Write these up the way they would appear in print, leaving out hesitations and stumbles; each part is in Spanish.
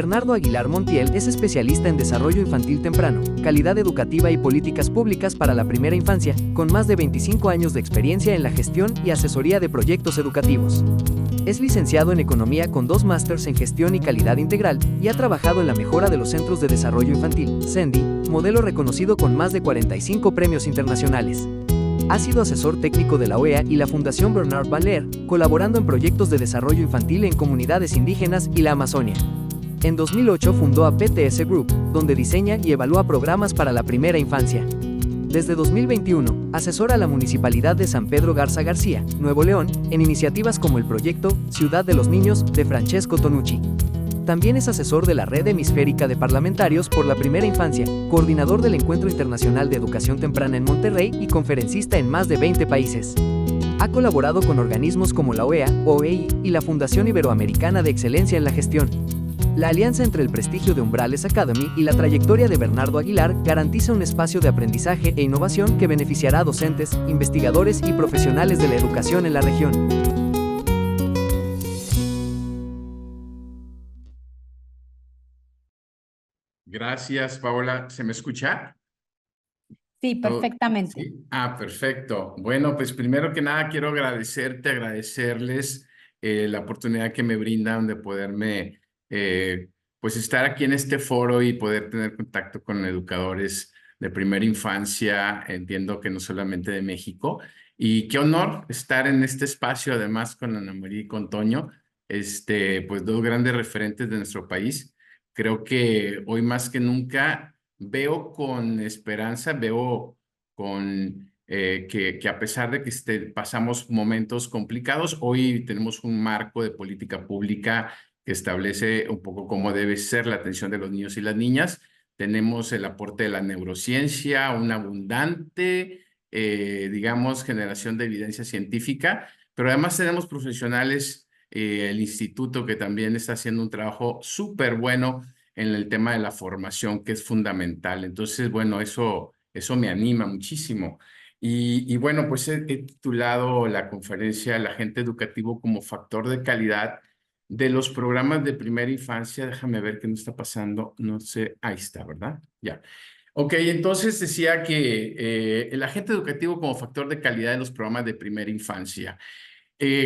Bernardo Aguilar Montiel es especialista en desarrollo infantil temprano, calidad educativa y políticas públicas para la primera infancia, con más de 25 años de experiencia en la gestión y asesoría de proyectos educativos. Es licenciado en Economía con 2 másters en Gestión y Calidad Integral y ha trabajado en la mejora de los centros de desarrollo infantil, CENDI, modelo reconocido con más de 45 premios internacionales. Ha sido asesor técnico de la OEA y la Fundación Bernard Baller, colaborando en proyectos de desarrollo infantil en comunidades indígenas y la Amazonia. En 2008 fundó a PTS Group, donde diseña y evalúa programas para la primera infancia. Desde 2021, asesora a la Municipalidad de San Pedro Garza García, Nuevo León, en iniciativas como el proyecto Ciudad de los Niños de Francesco Tonucci. También es asesor de la Red Hemisférica de Parlamentarios por la Primera Infancia, coordinador del Encuentro Internacional de Educación Temprana en Monterrey y conferencista en más de 20 países. Ha colaborado con organismos como la OEA, OEI y la Fundación Iberoamericana de Excelencia en la Gestión. La alianza entre el prestigio de Umbrales Academy y la trayectoria de Bernardo Aguilar garantiza un espacio de aprendizaje e innovación que beneficiará a docentes, investigadores y profesionales de la educación en la región. Gracias, Paola. ¿Se me escucha? Sí, perfectamente. ¿Sí? Perfecto. Bueno, pues primero que nada quiero agradecerles la oportunidad que me brindan de poderme pues estar aquí en este foro y poder tener contacto con educadores de primera infancia, entiendo que no solamente de México. Y qué honor estar en este espacio, además con Ana María y con Toño, pues 2 grandes referentes de nuestro país. Creo que hoy más que nunca veo con esperanza, veo con que a pesar de que pasamos momentos complicados, hoy tenemos un marco de política pública que establece un poco cómo debe ser la atención de los niños y las niñas. Tenemos el aporte de la neurociencia, una abundante, digamos, generación de evidencia científica, pero además tenemos profesionales, el instituto que también está haciendo un trabajo súper bueno en el tema de la formación, que es fundamental. Entonces, bueno, eso me anima muchísimo. Y bueno, pues he titulado la conferencia El agente educativo como factor de calidad de los programas de primera infancia. Déjame ver qué nos está pasando. No sé, ahí está, ¿verdad? Ya. Ok, entonces decía que el agente educativo como factor de calidad de los programas de primera infancia.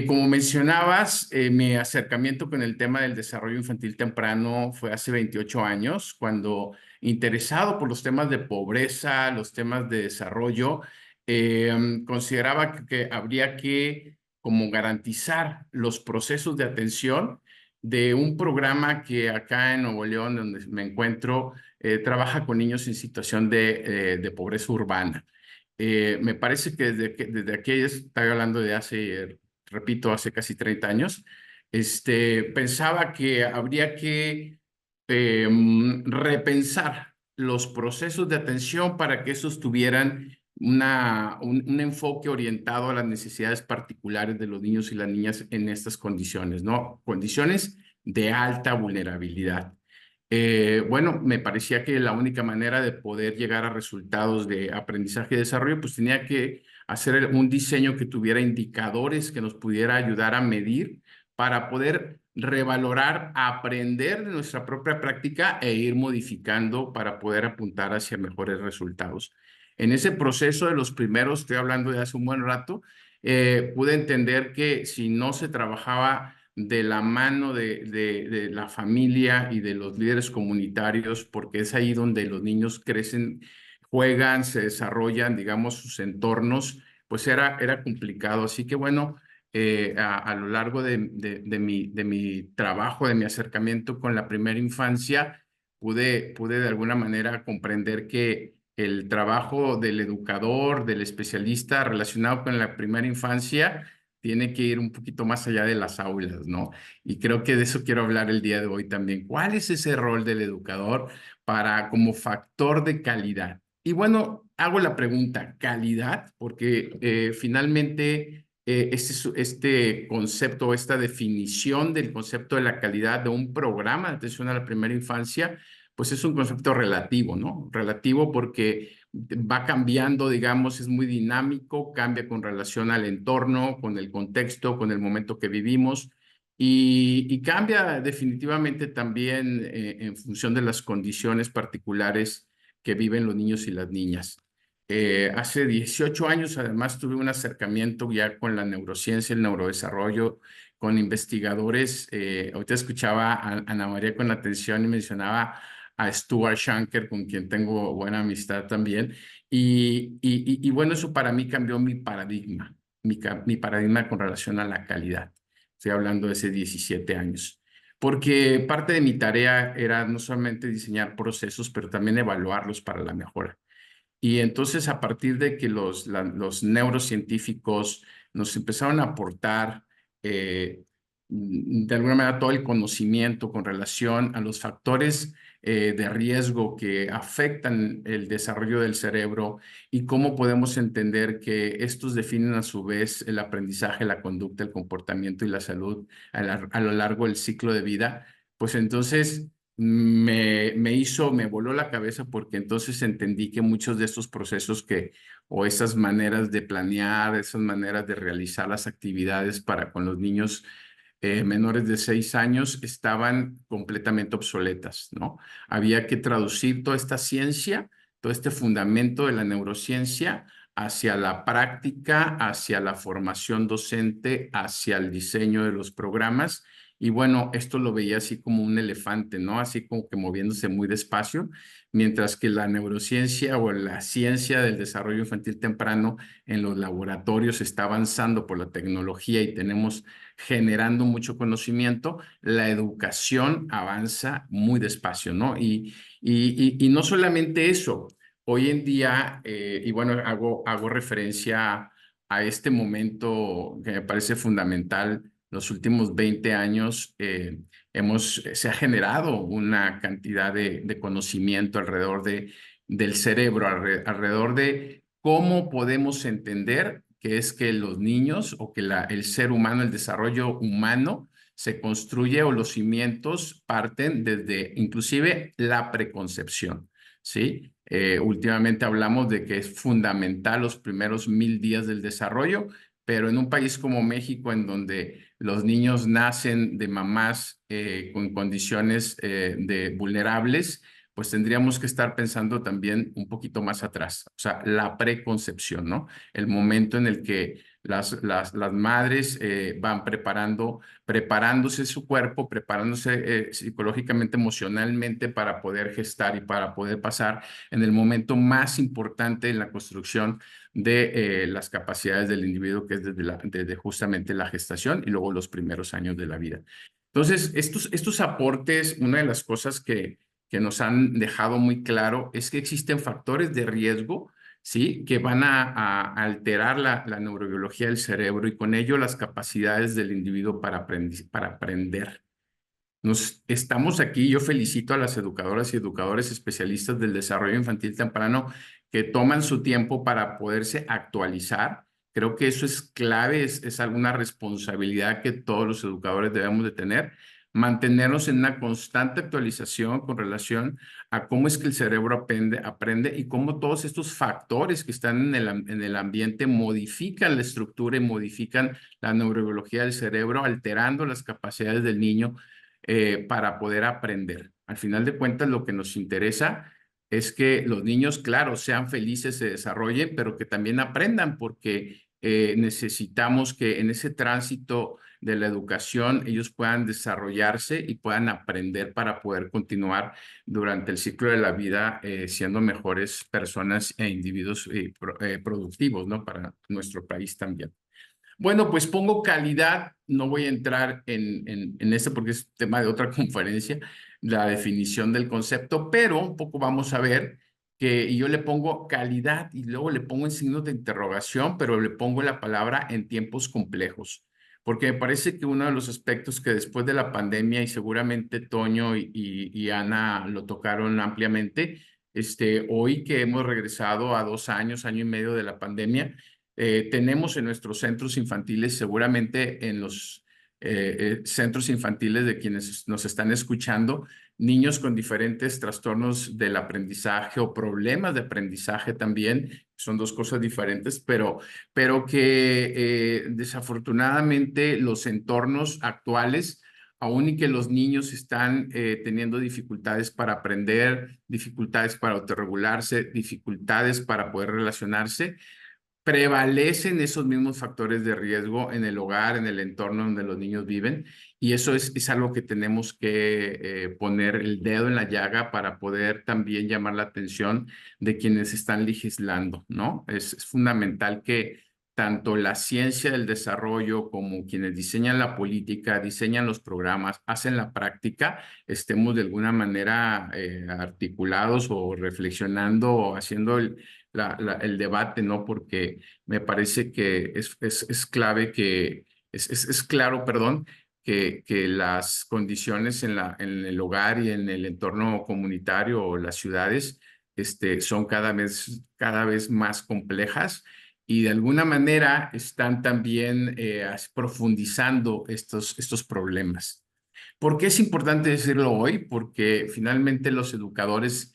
Como mencionabas, mi acercamiento con el tema del desarrollo infantil temprano fue hace 28 años, cuando interesado por los temas de pobreza, los temas de desarrollo, consideraba que habría que como garantizar los procesos de atención de un programa que acá en Nuevo León, donde me encuentro, trabaja con niños en situación de pobreza urbana. Me parece que desde aquellos, estoy hablando de hace, repito, hace casi 30 años, pensaba que habría que repensar los procesos de atención para que esos tuvieran un enfoque orientado a las necesidades particulares de los niños y las niñas en estas condiciones, ¿no? Condiciones de alta vulnerabilidad. Bueno, me parecía que la única manera de poder llegar a resultados de aprendizaje y desarrollo, pues tenía que hacer un diseño que tuviera indicadores que nos pudiera ayudar a medir para poder revalorar, aprender de nuestra propia práctica e ir modificando para poder apuntar hacia mejores resultados. En ese proceso de los primeros, estoy hablando de hace un buen rato, pude entender que si no se trabajaba de la mano de la familia y de los líderes comunitarios, porque es ahí donde los niños crecen, juegan, se desarrollan, digamos, sus entornos, pues era complicado. Así que bueno, a lo largo de mi trabajo, de mi acercamiento con la primera infancia, pude de alguna manera comprender que el trabajo del educador, del especialista relacionado con la primera infancia, tiene que ir un poquito más allá de las aulas, ¿no? Y creo que de eso quiero hablar el día de hoy también. ¿Cuál es ese rol del educador como factor de calidad? Y bueno, hago la pregunta, ¿calidad? Porque finalmente este concepto, esta definición del concepto de la calidad de un programa de atención a la primera infancia, pues es un concepto relativo, ¿no? Relativo porque va cambiando, digamos, es muy dinámico, cambia con relación al entorno, con el contexto, con el momento que vivimos. y cambia definitivamente también en función de las condiciones particulares que viven los niños y las niñas. Hace 18 años, además, tuve un acercamiento ya con la neurociencia, el neurodesarrollo, con investigadores. Ahorita escuchaba a Ana María con atención y mencionaba a Stuart Shanker, con quien tengo buena amistad también. Y bueno, eso para mí cambió mi paradigma, mi paradigma con relación a la calidad. Estoy hablando de hace 17 años. Porque parte de mi tarea era no solamente diseñar procesos, pero también evaluarlos para la mejora. Y entonces, a partir de que los neurocientíficos nos empezaron a aportar, de alguna manera, todo el conocimiento con relación a los factores de riesgo que afectan el desarrollo del cerebro y cómo podemos entender que estos definen a su vez el aprendizaje, la conducta, el comportamiento y la salud a lo largo del ciclo de vida, pues entonces me voló la cabeza, porque entonces entendí que muchos de estos procesos o esas maneras de planear, esas maneras de realizar las actividades para con los niños menores de 6 años estaban completamente obsoletas, ¿no? Había que traducir toda esta ciencia, todo este fundamento de la neurociencia hacia la práctica, hacia la formación docente, hacia el diseño de los programas. Y bueno, esto lo veía así como un elefante, ¿no? Así como que moviéndose muy despacio, mientras que la neurociencia o la ciencia del desarrollo infantil temprano en los laboratorios está avanzando por la tecnología y tenemos generando mucho conocimiento. La educación avanza muy despacio, ¿no? Y no solamente eso, hoy en día, y bueno, hago referencia a este momento que me parece fundamental. Los últimos 20 años se ha generado una cantidad de conocimiento alrededor del cerebro, alrededor de cómo podemos entender que es que los niños o que el ser humano, el desarrollo humano, se construye o los cimientos parten desde inclusive la preconcepción, ¿sí? Últimamente hablamos de que es fundamental los primeros 1000 días del desarrollo, pero en un país como México, en donde los niños nacen de mamás con condiciones vulnerables, pues tendríamos que estar pensando también un poquito más atrás, o sea, la preconcepción, ¿no? El momento en el que las madres van preparándose su cuerpo, preparándose psicológicamente, emocionalmente para poder gestar y para poder pasar en el momento más importante en la construcción de las capacidades del individuo, que es desde justamente la gestación y luego los primeros años de la vida. Entonces, estos aportes, una de las cosas que nos han dejado muy claro es que existen factores de riesgo, ¿sí? Que van a alterar la neurobiología del cerebro y con ello las capacidades del individuo para aprender. Estamos aquí, yo felicito a las educadoras y educadores especialistas del desarrollo infantil temprano que toman su tiempo para poderse actualizar. Creo que eso es clave, es alguna responsabilidad que todos los educadores debemos de tener, mantenernos en una constante actualización con relación a cómo es que el cerebro aprende y cómo todos estos factores que están en el ambiente modifican la estructura y modifican la neurobiología del cerebro, alterando las capacidades del niño para poder aprender. Al final de cuentas, lo que nos interesa es que los niños, claro, sean felices, se desarrollen, pero que también aprendan, porque necesitamos que en ese tránsito de la educación ellos puedan desarrollarse y puedan aprender para poder continuar durante el ciclo de la vida siendo mejores personas e individuos productivos, ¿no? Para nuestro país también. Bueno, pues pongo calidad, no voy a entrar en esto porque es tema de otra conferencia, la definición del concepto, pero un poco vamos a ver y yo le pongo calidad y luego le pongo en signos de interrogación, pero le pongo la palabra en tiempos complejos, porque me parece que uno de los aspectos que después de la pandemia, y seguramente Toño y Ana lo tocaron ampliamente, hoy que hemos regresado a 2 años, año y medio de la pandemia, tenemos en nuestros centros infantiles, seguramente en los centros infantiles de quienes nos están escuchando, niños con diferentes trastornos del aprendizaje o problemas de aprendizaje también, son dos cosas diferentes, pero que desafortunadamente los entornos actuales, aún y que los niños están teniendo dificultades para aprender, dificultades para autorregularse, dificultades para poder relacionarse, prevalecen esos mismos factores de riesgo en el hogar, en el entorno donde los niños viven, y eso es algo que tenemos que poner el dedo en la llaga para poder también llamar la atención de quienes están legislando, ¿no? Es fundamental que tanto la ciencia del desarrollo como quienes diseñan la política, diseñan los programas, hacen la práctica, estemos de alguna manera articulados o reflexionando o haciendo el debate, ¿no? Porque me parece que es clave que, es claro, perdón, que las condiciones en el hogar y en el entorno comunitario o las ciudades son cada vez más complejas y de alguna manera están también profundizando estos problemas. ¿Por qué es importante decirlo hoy? Porque finalmente los educadores,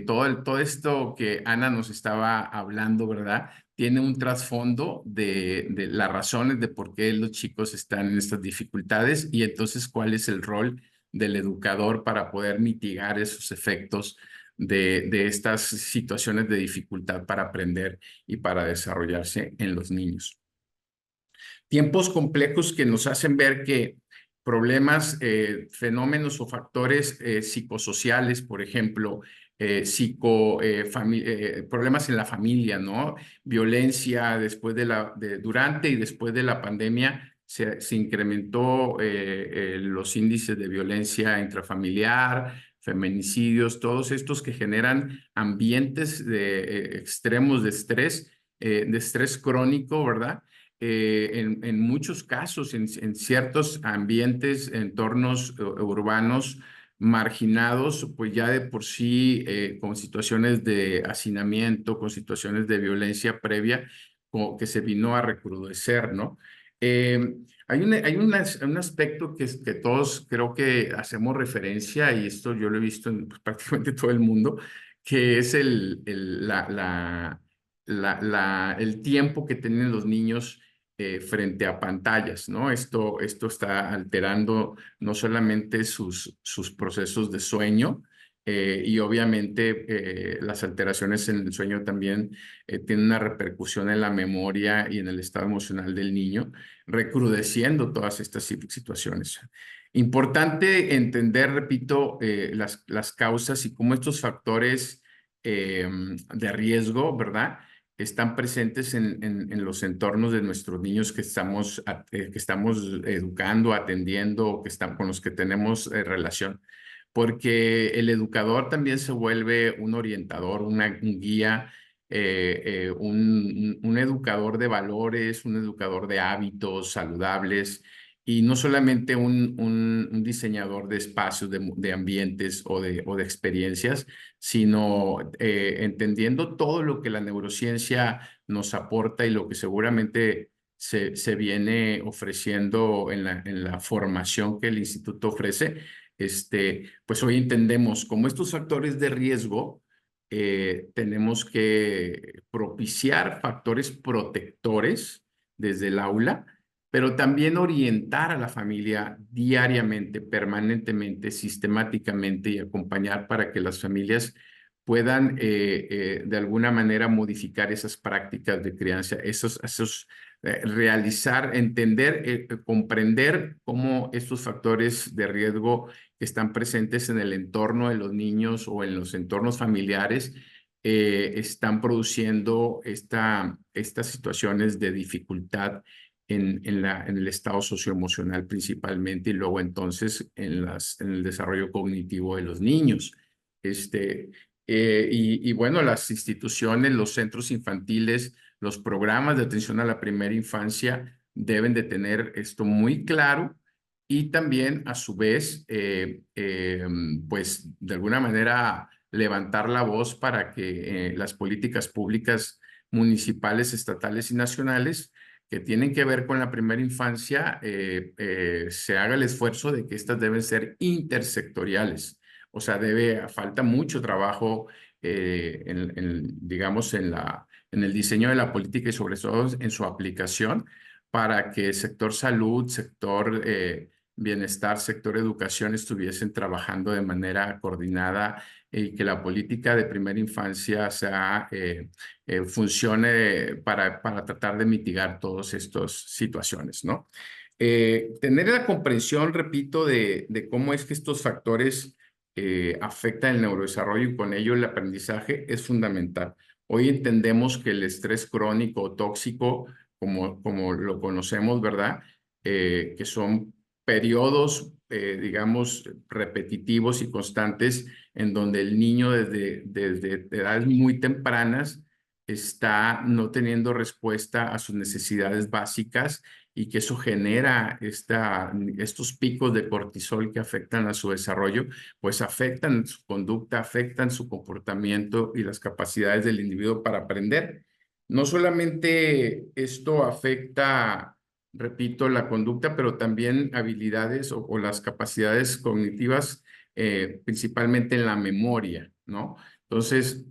todo esto que Ana nos estaba hablando, ¿verdad? Tiene un trasfondo de las razones de por qué los chicos están en estas dificultades y entonces cuál es el rol del educador para poder mitigar esos efectos de estas situaciones de dificultad para aprender y para desarrollarse en los niños. Tiempos complejos que nos hacen ver que problemas, fenómenos o factores psicosociales, por ejemplo, problemas en la familia, ¿no? Violencia durante y después de la pandemia se incrementó los índices de violencia intrafamiliar, feminicidios, todos estos que generan ambientes extremos de estrés crónico, ¿verdad? En muchos casos, en ciertos ambientes, entornos urbanos marginados, pues ya de por sí con situaciones de hacinamiento, con situaciones de violencia previa, que se vino a recrudecer, ¿no? Un aspecto que todos creo que hacemos referencia, y esto yo lo he visto en pues, prácticamente todo el mundo, que es el tiempo que tienen los niños frente a pantallas, ¿no? Esto está alterando no solamente sus procesos de sueño, y obviamente las alteraciones en el sueño también tienen una repercusión en la memoria y en el estado emocional del niño, recrudeciendo todas estas situaciones. Importante entender, repito, las causas y cómo estos factores de riesgo, ¿verdad? Están presentes en los entornos de nuestros niños que estamos educando, atendiendo, con los que tenemos relación. Porque el educador también se vuelve un orientador, un guía, un educador de valores, un educador de hábitos saludables y no solamente un diseñador de espacios, de ambientes o de experiencias, sino entendiendo todo lo que la neurociencia nos aporta y lo que seguramente se viene ofreciendo en la formación que el instituto ofrece, pues hoy entendemos cómo estos factores de riesgo tenemos que propiciar factores protectores desde el aula, pero también orientar a la familia diariamente, permanentemente, sistemáticamente y acompañar para que las familias puedan de alguna manera modificar esas prácticas de crianza, realizar, entender, comprender cómo estos factores de riesgo que están presentes en el entorno de los niños o en los entornos familiares están produciendo estas situaciones de dificultad en el estado socioemocional principalmente y luego entonces en el desarrollo cognitivo de los niños. Y bueno, las instituciones, los centros infantiles, los programas de atención a la primera infancia deben de tener esto muy claro y también a su vez, pues de alguna manera levantar la voz para que las políticas públicas municipales, estatales y nacionales que tienen que ver con la primera infancia, se haga el esfuerzo de que estas deben ser intersectoriales. O sea, falta mucho trabajo, digamos, en el diseño de la política y sobre todo en su aplicación para que el sector salud, sector bienestar, sector educación estuviesen trabajando de manera coordinada y que la política de primera infancia funcione para tratar de mitigar todas estas situaciones, ¿no? Tener la comprensión, repito, de cómo es que estos factores afectan el neurodesarrollo y con ello el aprendizaje es fundamental. Hoy entendemos que el estrés crónico o tóxico, como lo conocemos, ¿verdad? Que son periodos, digamos, repetitivos y constantes en donde el niño desde edades muy tempranas está no teniendo respuesta a sus necesidades básicas y que eso genera estos picos de cortisol que afectan a su desarrollo, pues afectan su conducta, afectan su comportamiento y las capacidades del individuo para aprender. No solamente esto afecta, repito, la conducta, pero también habilidades o las capacidades cognitivas, principalmente en la memoria, ¿no? Entonces,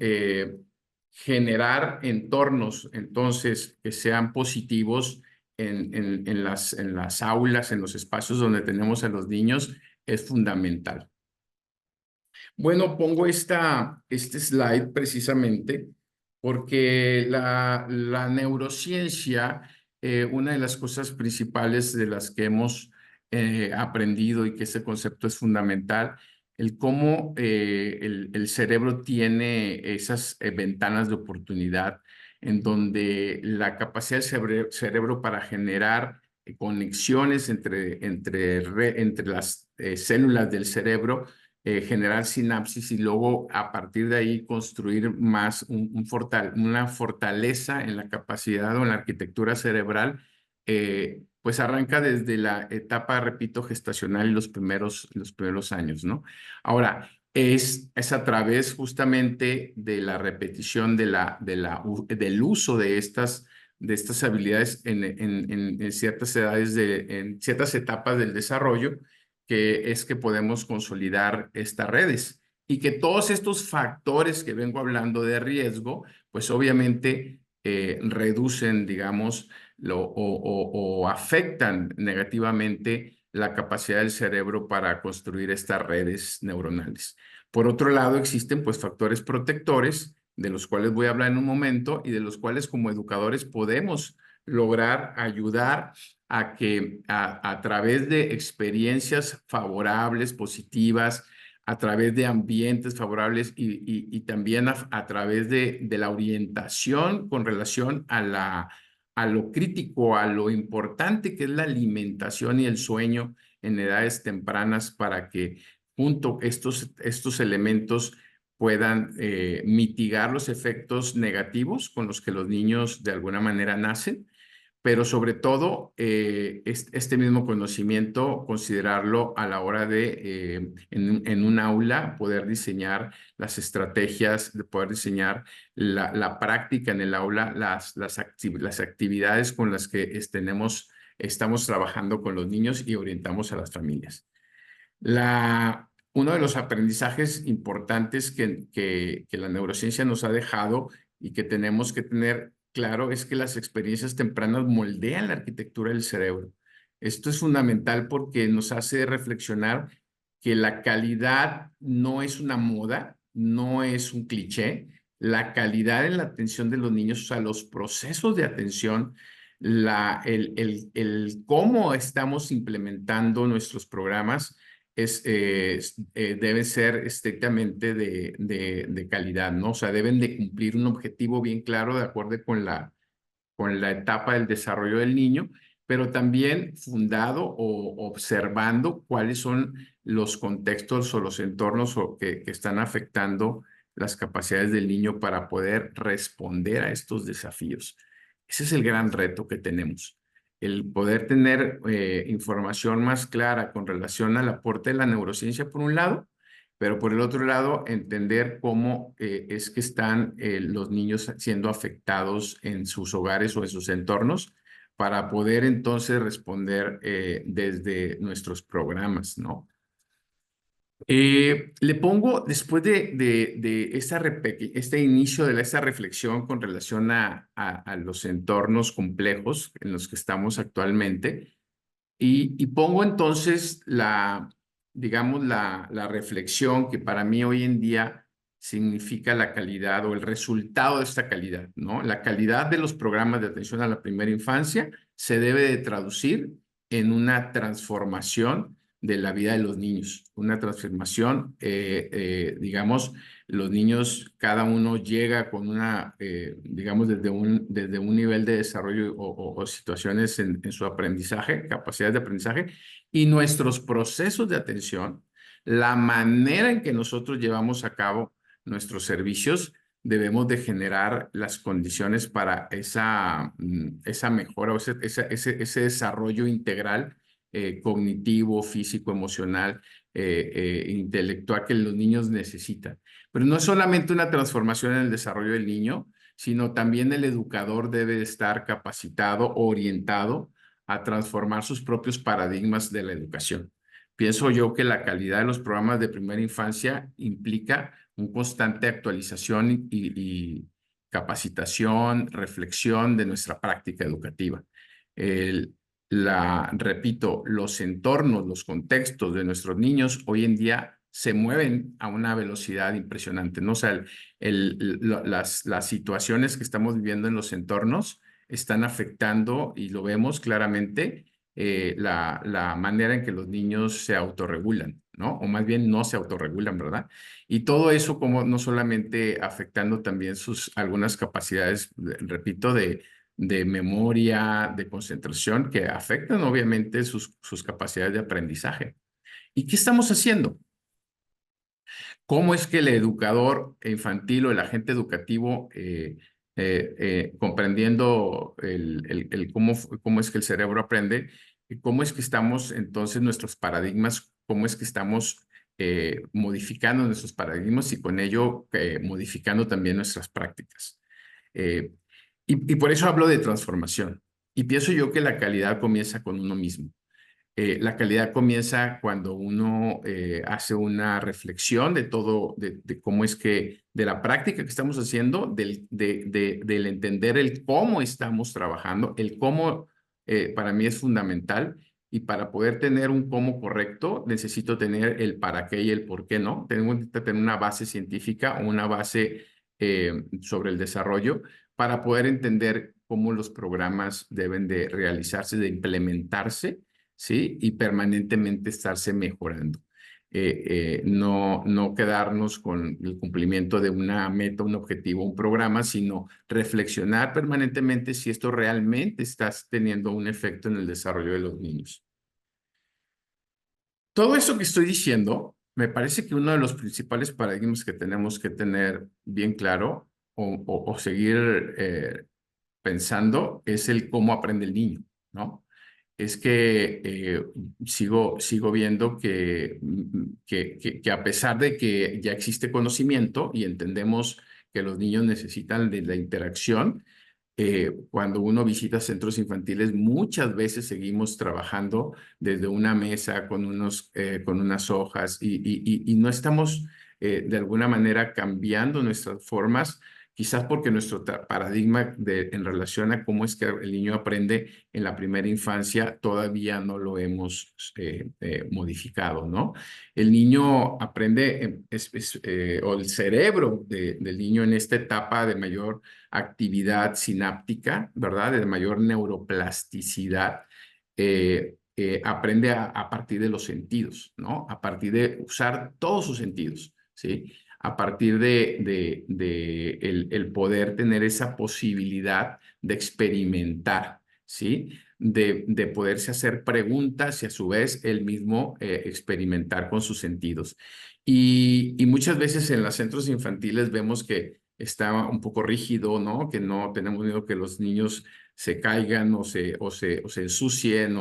generar entornos, entonces, que sean positivos en las aulas, en los espacios donde tenemos a los niños, es fundamental. Bueno, pongo este slide precisamente porque la neurociencia, una de las cosas principales de las que hemos aprendido y que ese concepto es fundamental, el cómo el cerebro tiene esas ventanas de oportunidad en donde la capacidad del cerebro para generar conexiones entre las células del cerebro, generar sinapsis y luego a partir de ahí construir más una fortaleza en la capacidad o en la arquitectura cerebral, pues arranca desde la etapa, repito, gestacional y los primeros años, ¿no? Ahora, es a través justamente de la repetición del uso de estas habilidades en ciertas edades, en ciertas etapas del desarrollo, que es que podemos consolidar estas redes y que todos estos factores que vengo hablando de riesgo, pues obviamente reducen, digamos, o afectan negativamente la capacidad del cerebro para construir estas redes neuronales. Por otro lado, existen pues factores protectores, de los cuales voy a hablar en un momento y de los cuales como educadores podemos lograr ayudar a que a través de experiencias favorables, positivas, a través de ambientes favorables y también a través de la orientación con relación a lo crítico, a lo importante que es la alimentación y el sueño en edades tempranas para que junto estos elementos puedan mitigar los efectos negativos con los que los niños de alguna manera nacen, pero sobre todo este mismo conocimiento, considerarlo a la hora de, en un aula, poder diseñar las estrategias, de poder diseñar la práctica en el aula, las actividades con las que estamos trabajando con los niños y orientamos a las familias. Uno de los aprendizajes importantes que la neurociencia nos ha dejado y que tenemos que tener claro es que las experiencias tempranas moldean la arquitectura del cerebro. Esto es fundamental porque nos hace reflexionar que la calidad no es una moda, no es un cliché. La calidad en la atención de los niños, o sea, los procesos de atención, el cómo estamos implementando nuestros programas deben ser estrictamente de calidad, ¿no? O sea, deben de cumplir un objetivo bien claro de acuerdo con la etapa del desarrollo del niño, pero también fundado o observando cuáles son los contextos o los entornos que están afectando las capacidades del niño para poder responder a estos desafíos. Ese es el gran reto que tenemos, el poder tener información más clara con relación al aporte de la neurociencia por un lado, pero por el otro lado entender cómo es que están los niños siendo afectados en sus hogares o en sus entornos para poder entonces responder desde nuestros programas, ¿no? Le pongo, después de este inicio de esta reflexión con relación a los entornos complejos en los que estamos actualmente, y pongo entonces digamos, la reflexión que para mí hoy en día significa la calidad o el resultado de esta calidad, ¿no? La calidad de los programas de atención a la primera infancia se debe de traducir en una transformación de la vida de los niños, una transformación, digamos, los niños, cada uno llega con digamos, desde un nivel de desarrollo o situaciones en su aprendizaje, capacidades de aprendizaje, y nuestros procesos de atención, la manera en que nosotros llevamos a cabo nuestros servicios, debemos de generar las condiciones para esa mejora o ese desarrollo integral, cognitivo, físico, emocional, intelectual que los niños necesitan. Pero no es solamente una transformación en el desarrollo del niño, sino también el educador debe estar capacitado, orientado a transformar sus propios paradigmas de la educación. Pienso yo que la calidad de los programas de primera infancia implica una constante actualización y capacitación, reflexión de nuestra práctica educativa. Repito, los entornos, los contextos de nuestros niños hoy en día se mueven a una velocidad impresionante, ¿no? O sea, las situaciones que estamos viviendo en los entornos están afectando, y lo vemos claramente, la manera en que los niños se autorregulan, ¿no? O más bien no se autorregulan, ¿verdad? Y todo eso como no solamente afectando también algunas capacidades, repito, de memoria, de concentración, que afectan obviamente sus capacidades de aprendizaje. ¿Y qué estamos haciendo? ¿Cómo es que el educador infantil o el agente educativo, comprendiendo cómo es que el cerebro aprende, cómo es que estamos entonces nuestros paradigmas, cómo es que estamos modificando nuestros paradigmas y con ello modificando también nuestras prácticas? Eh, y por eso hablo de transformación. Y pienso yo que la calidad comienza con uno mismo. La calidad comienza cuando uno hace una reflexión de todo, de cómo es que, de la práctica que estamos haciendo, del entender el cómo estamos trabajando, el cómo para mí es fundamental, y para poder tener un cómo correcto necesito tener el para qué y el por qué no. Tengo que tener una base científica o una base sobre el desarrollo para poder entender cómo los programas deben de realizarse, de implementarse, ¿sí? Y permanentemente estarse mejorando. No quedarnos con el cumplimiento de una meta, un objetivo, un programa, sino reflexionar permanentemente si esto realmente está teniendo un efecto en el desarrollo de los niños. Todo eso que estoy diciendo, me parece que uno de los principales paradigmas que tenemos que tener bien claro o seguir pensando es el cómo aprende el niño, ¿no? Es que sigo viendo que a pesar de que ya existe conocimiento y entendemos que los niños necesitan de la interacción, cuando uno visita centros infantiles, muchas veces seguimos trabajando desde una mesa con unas hojas y no estamos de alguna manera cambiando nuestras formas, quizás porque nuestro paradigma en relación a cómo es que el niño aprende en la primera infancia todavía no lo hemos modificado, ¿no? El niño aprende, o el cerebro del niño en esta etapa de mayor actividad sináptica, ¿verdad? De mayor neuroplasticidad, aprende a partir de los sentidos, ¿no? A partir de usar todos sus sentidos, ¿sí? A partir de el poder tener esa posibilidad de experimentar, ¿sí? De poderse hacer preguntas y a su vez él mismo experimentar con sus sentidos. Y muchas veces en los centros infantiles vemos que está un poco rígido, ¿no? Que no tenemos miedo que los niños se caigan o se ensucien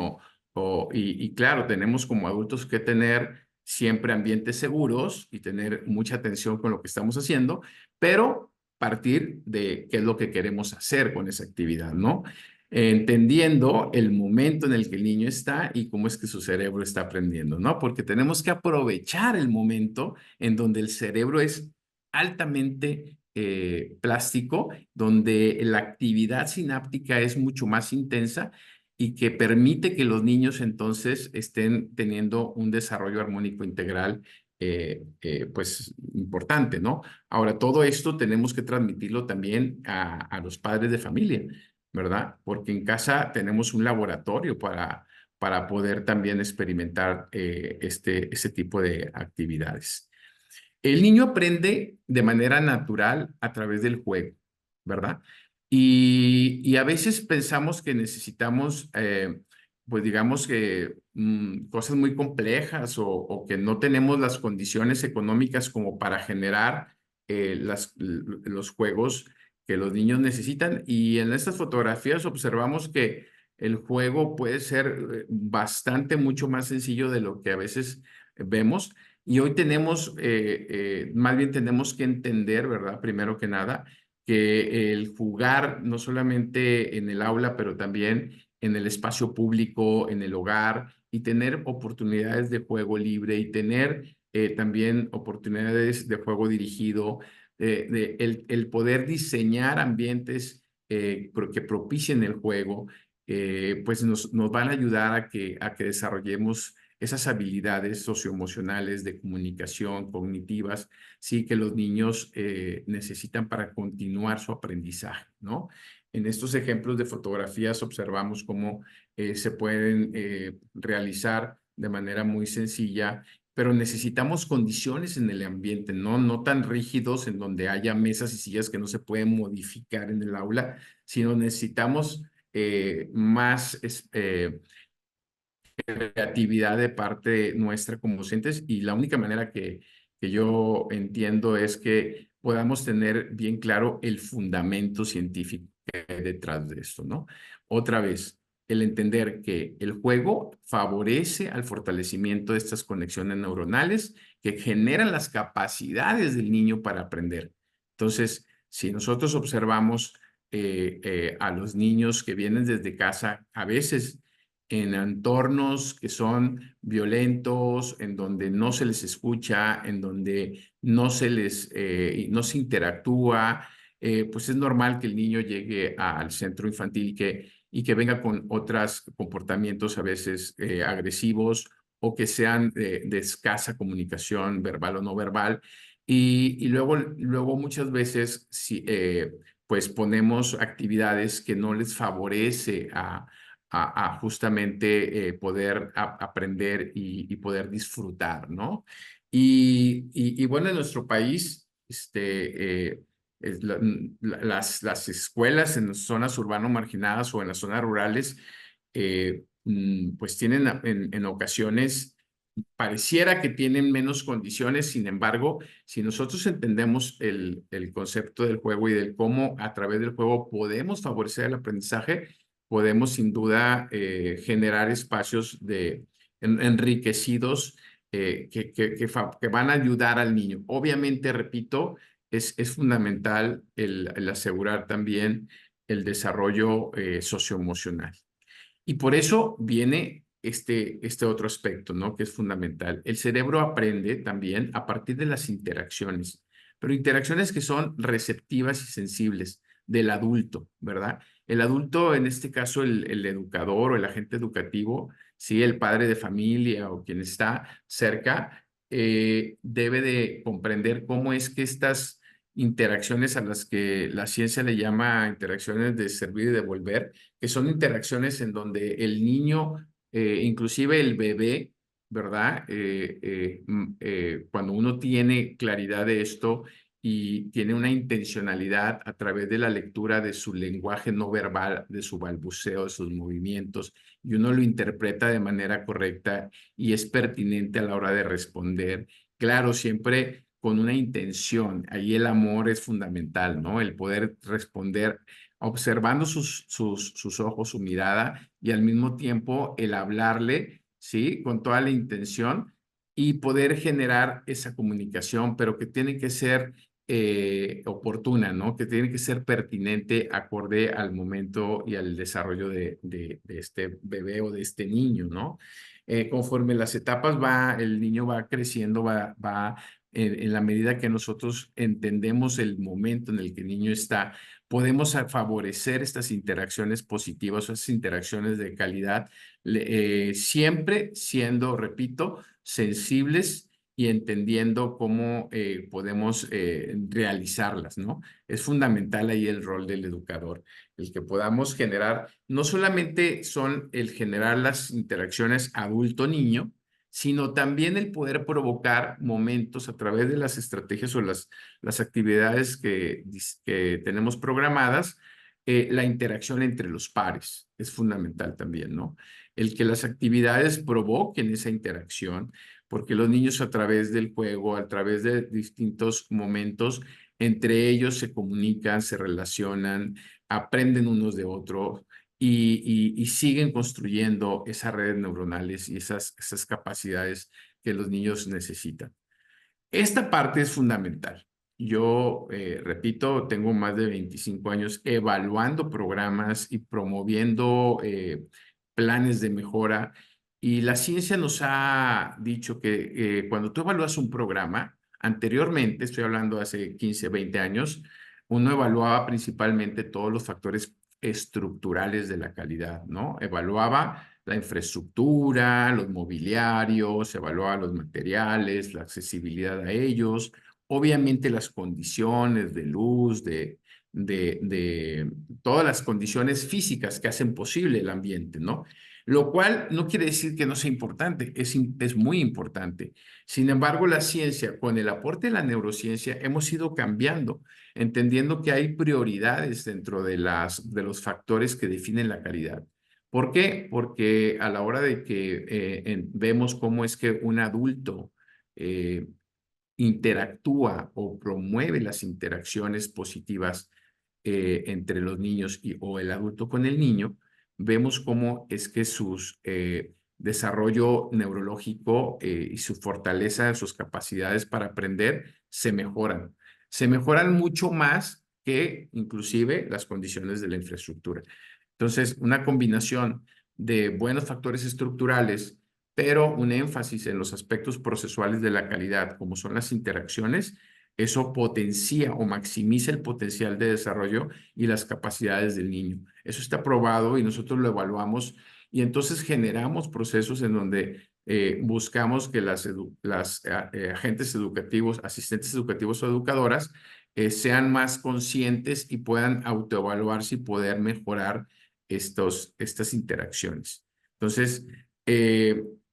y claro, tenemos como adultos que tener siempre ambientes seguros y tener mucha atención con lo que estamos haciendo, pero partir de qué es lo que queremos hacer con esa actividad, ¿no? entendiendo el momento en el que el niño está y cómo es que su cerebro está aprendiendo, ¿no? Porque tenemos que aprovechar el momento en donde el cerebro es altamente plástico, donde la actividad sináptica es mucho más intensa y que permite que los niños entonces estén teniendo un desarrollo armónico integral pues importante, ¿no? Ahora, todo esto tenemos que transmitirlo también a los padres de familia, ¿verdad? Porque en casa tenemos un laboratorio para poder también experimentar este tipo de actividades. El niño aprende de manera natural a través del juego, ¿verdad? Y a veces pensamos que necesitamos, pues digamos que cosas muy complejas o que no tenemos las condiciones económicas como para generar los juegos que los niños necesitan. Y en estas fotografías observamos que el juego puede ser bastante, mucho más sencillo de lo que a veces vemos. Y hoy tenemos, más bien tenemos que entender, ¿verdad? Primero que nada, que el jugar no solamente en el aula, pero también en el espacio público, en el hogar, y tener oportunidades de juego libre y tener también oportunidades de juego dirigido, el poder diseñar ambientes que propicien el juego, pues nos van a ayudar a que desarrollemos esas habilidades socioemocionales de comunicación, cognitivas, sí, que los niños necesitan para continuar su aprendizaje, ¿no? En estos ejemplos de fotografías observamos cómo se pueden realizar de manera muy sencilla, pero necesitamos condiciones en el ambiente, ¿no? No tan rígidos en donde haya mesas y sillas que no se pueden modificar en el aula, sino necesitamos más creatividad de parte nuestra como docentes y la única manera que yo entiendo es que podamos tener bien claro el fundamento científico que hay detrás de esto, ¿no? Otra vez, el entender que el juego favorece al fortalecimiento de estas conexiones neuronales que generan las capacidades del niño para aprender. Entonces, si nosotros observamos a los niños que vienen desde casa, a veces en entornos que son violentos, en donde no se les escucha, en donde no se interactúa, pues es normal que el niño llegue al centro infantil y que venga con otros comportamientos a veces agresivos o que sean de escasa comunicación verbal o no verbal. Y luego muchas veces pues ponemos actividades que no les favorece a justamente poder aprender y poder disfrutar, ¿no? Y bueno, en nuestro país, las escuelas en zonas urbano marginadas o en las zonas rurales, pues tienen en ocasiones, pareciera que tienen menos condiciones, sin embargo, si nosotros entendemos el concepto del juego y del cómo a través del juego podemos favorecer el aprendizaje, podemos sin duda generar espacios enriquecidos que van a ayudar al niño. Obviamente, repito, es fundamental el asegurar también el desarrollo socioemocional. Y por eso viene este otro aspecto, ¿no? Que es fundamental. El cerebro aprende también a partir de las interacciones, pero interacciones que son receptivas y sensibles del adulto, ¿verdad? El adulto, en este caso, el educador o el agente educativo, sí, el padre de familia o quien está cerca, debe de comprender cómo es que estas interacciones a las que la ciencia le llama interacciones de servir y devolver, que son interacciones en donde el niño, inclusive el bebé, ¿verdad? Cuando uno tiene claridad de esto y tiene una intencionalidad a través de la lectura de su lenguaje no verbal, de su balbuceo, de sus movimientos, y uno lo interpreta de manera correcta y es pertinente a la hora de responder. Claro, siempre con una intención. Ahí el amor es fundamental, ¿no? El poder responder observando sus ojos, su mirada y al mismo tiempo el hablarle, ¿sí? Con toda la intención y poder generar esa comunicación, pero que tiene que ser oportuna, ¿no? Que tiene que ser pertinente, acorde al momento y al desarrollo de este bebé o de este niño, ¿no? Conforme las etapas el niño va creciendo, va en la medida que nosotros entendemos el momento en el que el niño está, podemos favorecer estas interacciones positivas, esas interacciones de calidad, siempre siendo, repito, sensibles y entendiendo cómo podemos realizarlas, ¿no? Es fundamental ahí el rol del educador, el que podamos generar, no solamente son el generar las interacciones adulto-niño, sino también el poder provocar momentos a través de las estrategias o las actividades que tenemos programadas, la interacción entre los pares es fundamental también, ¿no? El que las actividades provoquen esa interacción, porque los niños a través del juego, a través de distintos momentos, entre ellos se comunican, se relacionan, aprenden unos de otros y siguen construyendo esas redes neuronales y esas capacidades que los niños necesitan. Esta parte es fundamental. Yo, repito, tengo más de 25 años evaluando programas y promoviendo planes de mejora, y la ciencia nos ha dicho que cuando tú evalúas un programa, anteriormente, estoy hablando hace 15, 20 años, uno evaluaba principalmente todos los factores estructurales de la calidad, ¿no? Evaluaba la infraestructura, los mobiliarios, evaluaba los materiales, la accesibilidad a ellos, obviamente las condiciones de luz, de todas las condiciones físicas que hacen posible el ambiente, ¿no? Lo cual no quiere decir que no sea importante, es muy importante. Sin embargo, la ciencia, con el aporte de la neurociencia, hemos ido cambiando, entendiendo que hay prioridades dentro de los factores que definen la calidad. ¿Por qué? Porque a la hora de que vemos cómo es que un adulto eh, interactúa o promueve las interacciones positivas entre los niños o el adulto con el niño, vemos cómo es que su desarrollo neurológico y su fortaleza, sus capacidades para aprender se mejoran. Se mejoran mucho más que inclusive las condiciones de la infraestructura. Entonces, una combinación de buenos factores estructurales, pero un énfasis en los aspectos procesuales de la calidad, como son las interacciones, eso potencia o maximiza el potencial de desarrollo y las capacidades del niño. Eso está probado y nosotros lo evaluamos, y entonces generamos procesos en donde buscamos que las agentes educativos, asistentes educativos o educadoras sean más conscientes y puedan autoevaluarse y poder mejorar estas interacciones. Entonces,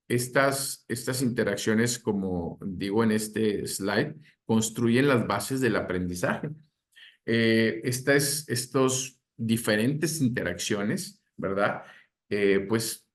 estas interacciones, como digo en este slide, construyen las bases del aprendizaje. Estos diferentes interacciones, ¿verdad? Pues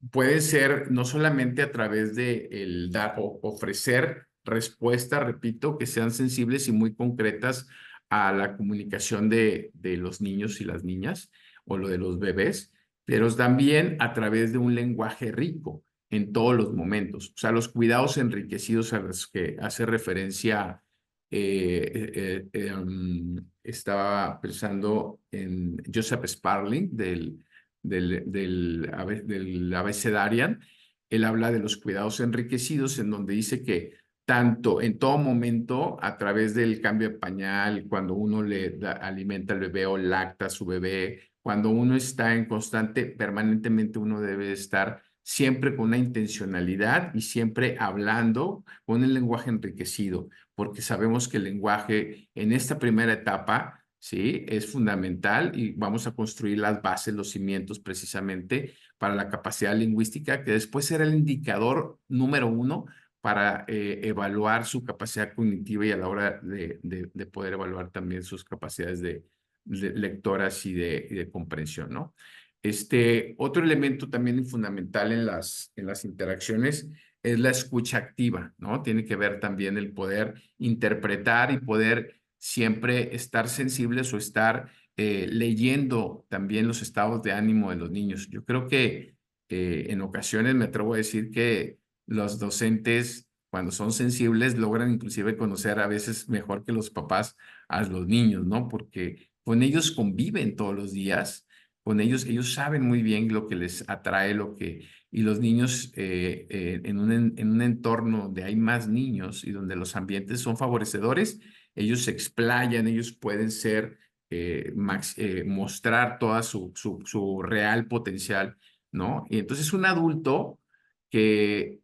pueden ser no solamente a través de el dar o ofrecer respuestas, repito, que sean sensibles y muy concretas a la comunicación de los niños y las niñas o lo de los bebés, pero también a través de un lenguaje rico en todos los momentos. O sea, los cuidados enriquecidos a los que hace referencia estaba pensando en Joseph Sparling del Abecedarian. Él habla de los cuidados enriquecidos, en donde dice que tanto en todo momento, a través del cambio de pañal, cuando uno alimenta al bebé o lacta a su bebé, cuando uno está en constante, permanentemente uno debe estar siempre con una intencionalidad y siempre hablando con el lenguaje enriquecido, porque sabemos que el lenguaje en esta primera etapa, ¿sí?, es fundamental, y vamos a construir las bases, los cimientos precisamente para la capacidad lingüística, que después será el indicador número 1 para evaluar su capacidad cognitiva y a la hora de poder evaluar también sus capacidades de lectoras y de comprensión, ¿no? Otro elemento también fundamental en las interacciones es la escucha activa, ¿no? Tiene que ver también el poder interpretar y poder siempre estar sensibles o estar leyendo también los estados de ánimo de los niños. Yo creo que en ocasiones me atrevo a decir que los docentes, cuando son sensibles, logran inclusive conocer a veces mejor que los papás a los niños, ¿no? Porque con ellos conviven todos los días, con ellos saben muy bien lo que les atrae, y los niños en un entorno donde hay más niños y donde los ambientes son favorecedores, ellos se explayan, ellos pueden ser, mostrar toda su real potencial, ¿no? Y entonces un adulto que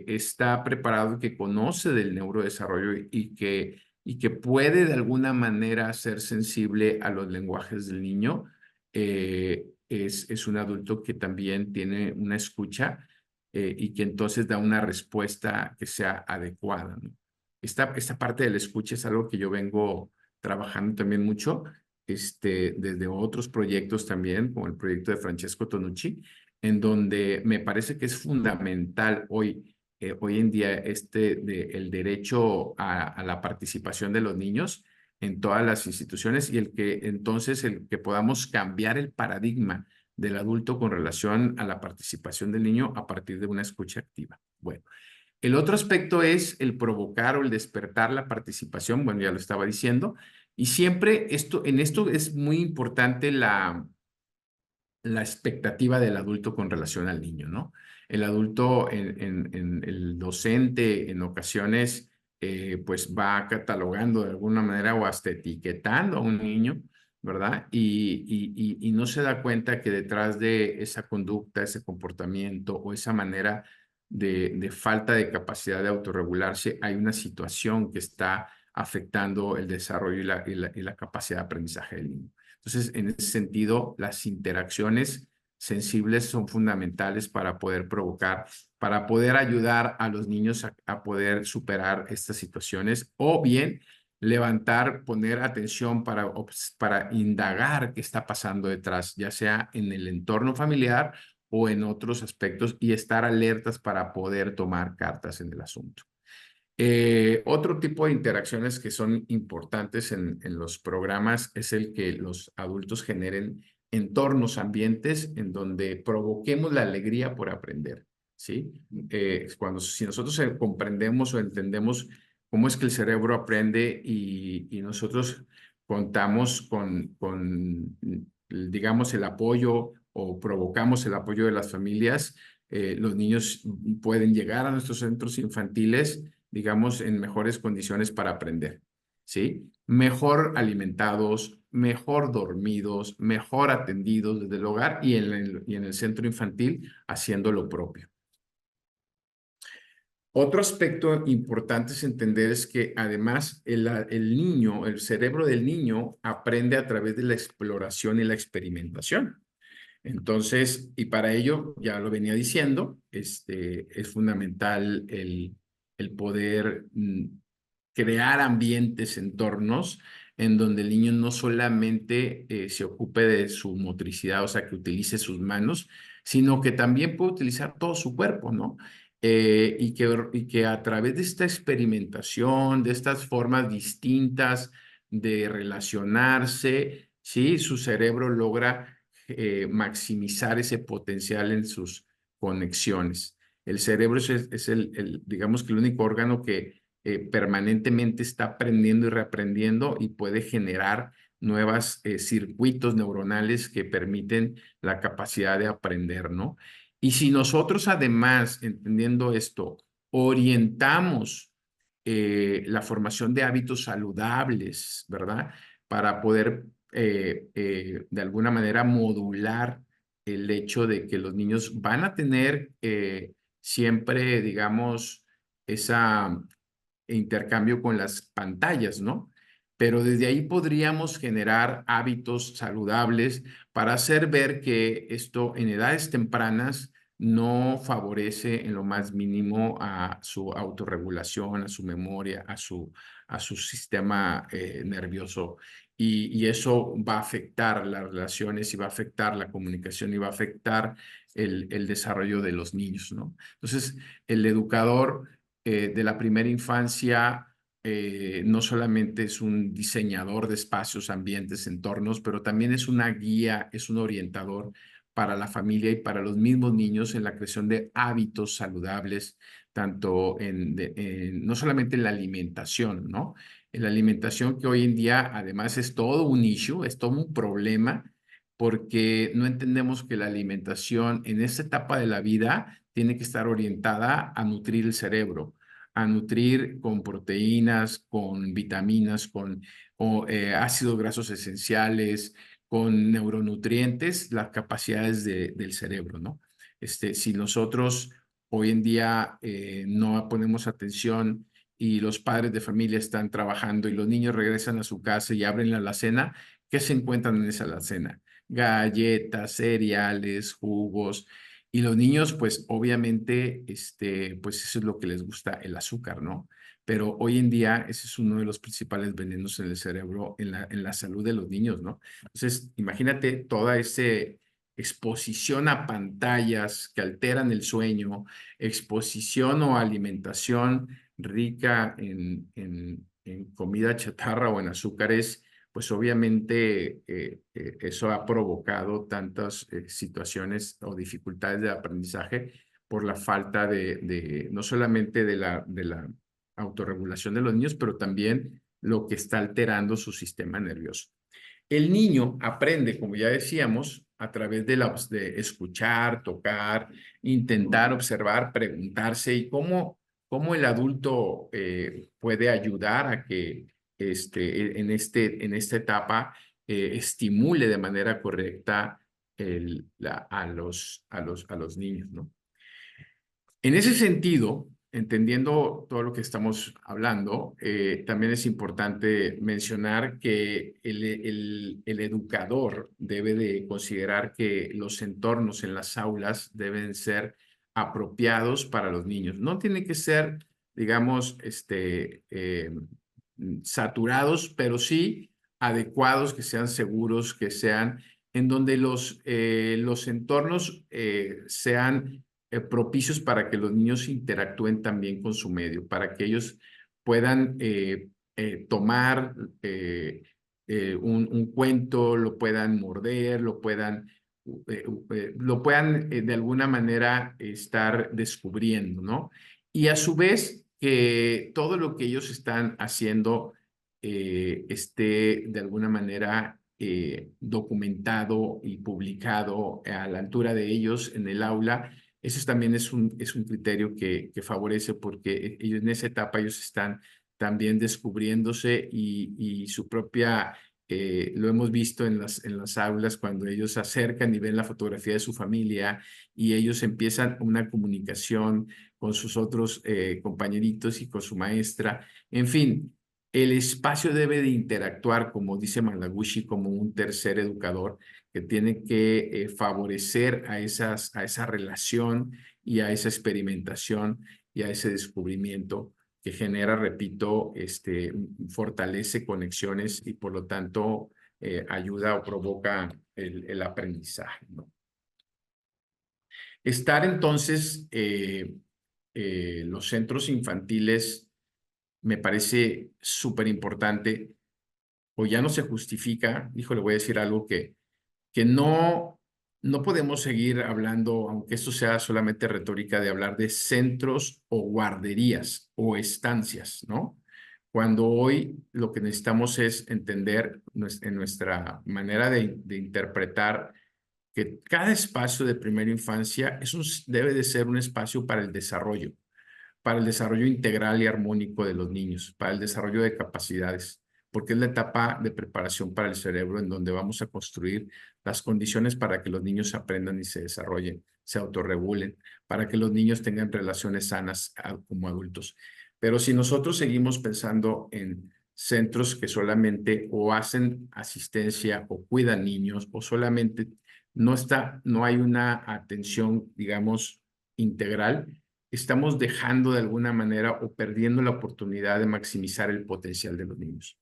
está preparado, que conoce del neurodesarrollo y que puede de alguna manera ser sensible a los lenguajes del niño, es un adulto que también tiene una escucha y que entonces da una respuesta que sea adecuada, ¿no? Esta parte de la escucha es algo que yo vengo trabajando también mucho, desde otros proyectos también, como el proyecto de Francesco Tonucci, en donde me parece que es fundamental hoy en día el derecho a la participación de los niños en todas las instituciones y el que podamos cambiar el paradigma del adulto con relación a la participación del niño a partir de una escucha activa. Bueno, el otro aspecto es el provocar o el despertar la participación, bueno, ya lo estaba diciendo, y siempre en esto es muy importante la expectativa del adulto con relación al niño, ¿no? El adulto, el docente, en ocasiones, pues va catalogando de alguna manera o hasta etiquetando a un niño, ¿verdad? Y no se da cuenta que detrás de esa conducta, ese comportamiento o esa manera de falta de capacidad de autorregularse, hay una situación que está afectando el desarrollo y la capacidad de aprendizaje del niño. Entonces, en ese sentido, las interacciones sensibles son fundamentales para poder provocar, para poder ayudar a los niños a poder superar estas situaciones o bien levantar, poner atención para indagar qué está pasando detrás, ya sea en el entorno familiar o en otros aspectos y estar alertas para poder tomar cartas en el asunto. Otro tipo de interacciones que son importantes en los programas es el que los adultos generen entornos, ambientes en donde provoquemos la alegría por aprender, ¿sí? Si nosotros comprendemos o entendemos cómo es que el cerebro aprende y nosotros contamos digamos, el apoyo o provocamos el apoyo de las familias, los niños pueden llegar a nuestros centros infantiles, digamos, en mejores condiciones para aprender, ¿sí? Mejor alimentados, mejor dormidos, mejor atendidos desde el hogar y en el centro infantil haciendo lo propio. Otro aspecto importante es entender es que además el cerebro del niño aprende a través de la exploración y la experimentación. Entonces, y para ello, ya lo venía diciendo, es fundamental el poder crear ambientes, entornos en donde el niño no solamente se ocupe de su motricidad, o sea, que utilice sus manos, sino que también puede utilizar todo su cuerpo, ¿no? Y que a través de esta experimentación, de estas formas distintas de relacionarse, ¿sí? Su cerebro logra maximizar ese potencial en sus conexiones. El cerebro es digamos que el único órgano que permanentemente está aprendiendo y reaprendiendo y puede generar nuevos circuitos neuronales que permiten la capacidad de aprender, ¿no? Y si nosotros además, entendiendo esto, orientamos la formación de hábitos saludables, ¿verdad? Para poder de alguna manera modular el hecho de que los niños van a tener siempre, digamos, ese intercambio con las pantallas, ¿no? Pero desde ahí podríamos generar hábitos saludables para hacer ver que esto en edades tempranas no favorece en lo más mínimo a su autorregulación, a su memoria, a su sistema nervioso. Y eso va a afectar las relaciones y va a afectar la comunicación y va a afectar el desarrollo de los niños, ¿no? Entonces, el educador de la primera infancia no solamente es un diseñador de espacios, ambientes, entornos, pero también es una guía, es un orientador para la familia y para los mismos niños en la creación de hábitos saludables, tanto no solamente en la alimentación, ¿no? En la alimentación que hoy en día además es todo un issue, es todo un problema, porque no entendemos que la alimentación en esta etapa de la vida tiene que estar orientada a nutrir el cerebro, a nutrir con proteínas, con vitaminas, con ácidos grasos esenciales, con neuronutrientes, las capacidades del cerebro, ¿no? Si nosotros hoy en día no ponemos atención y los padres de familia están trabajando y los niños regresan a su casa y abren la alacena, ¿qué se encuentran en esa alacena? Galletas, cereales, jugos. Y los niños, pues obviamente, pues eso es lo que les gusta, el azúcar, ¿no? Pero hoy en día ese es uno de los principales venenos en el cerebro, en la salud de los niños, ¿no? Entonces, imagínate toda esa exposición a pantallas que alteran el sueño, exposición o alimentación rica en comida chatarra o en azúcares, pues obviamente eso ha provocado tantas situaciones o dificultades de aprendizaje por la falta no solamente de la autorregulación de los niños, pero también lo que está alterando su sistema nervioso. El niño aprende, como ya decíamos, a través de escuchar, tocar, intentar observar, preguntarse y cómo el adulto puede ayudar a que en esta etapa estimule de manera correcta a los niños, ¿no? En ese sentido, entendiendo todo lo que estamos hablando, también es importante mencionar que el educador debe de considerar que los entornos en las aulas deben ser apropiados para los niños. No tienen que ser, digamos, saturados, pero sí adecuados, que sean seguros, que sean en donde los entornos sean propicios para que los niños interactúen también con su medio, para que ellos puedan tomar un cuento, lo puedan morder, lo puedan de alguna manera estar descubriendo, ¿no? Y a su vez que todo lo que ellos están haciendo esté de alguna manera documentado y publicado a la altura de ellos en el aula. Eso también es un criterio que favorece porque ellos en esa etapa ellos están también descubriéndose y su propia, lo hemos visto en las aulas cuando ellos se acercan y ven la fotografía de su familia y ellos empiezan una comunicación con sus otros compañeritos y con su maestra. En fin, el espacio debe de interactuar, como dice Malaguchi, como un tercer educador que tiene que favorecer a esa relación y a esa experimentación y a ese descubrimiento que genera, repito, fortalece conexiones y por lo tanto ayuda o provoca el aprendizaje, ¿no? Estar entonces, los centros infantiles me parece súper importante o ya no se justifica. Hijo, le voy a decir algo que no podemos seguir hablando, aunque esto sea solamente retórica, de hablar de centros o guarderías o estancias, ¿no? Cuando hoy lo que necesitamos es entender en nuestra manera de interpretar que cada espacio de primera infancia debe de ser un espacio para el desarrollo integral y armónico de los niños, para el desarrollo de capacidades, porque es la etapa de preparación para el cerebro en donde vamos a construir las condiciones para que los niños aprendan y se desarrollen, se autorregulen, para que los niños tengan relaciones sanas como adultos. Pero si nosotros seguimos pensando en centros que solamente o hacen asistencia o cuidan niños o solamente no hay una atención, digamos, integral, estamos dejando de alguna manera o perdiendo la oportunidad de maximizar el potencial de los niños.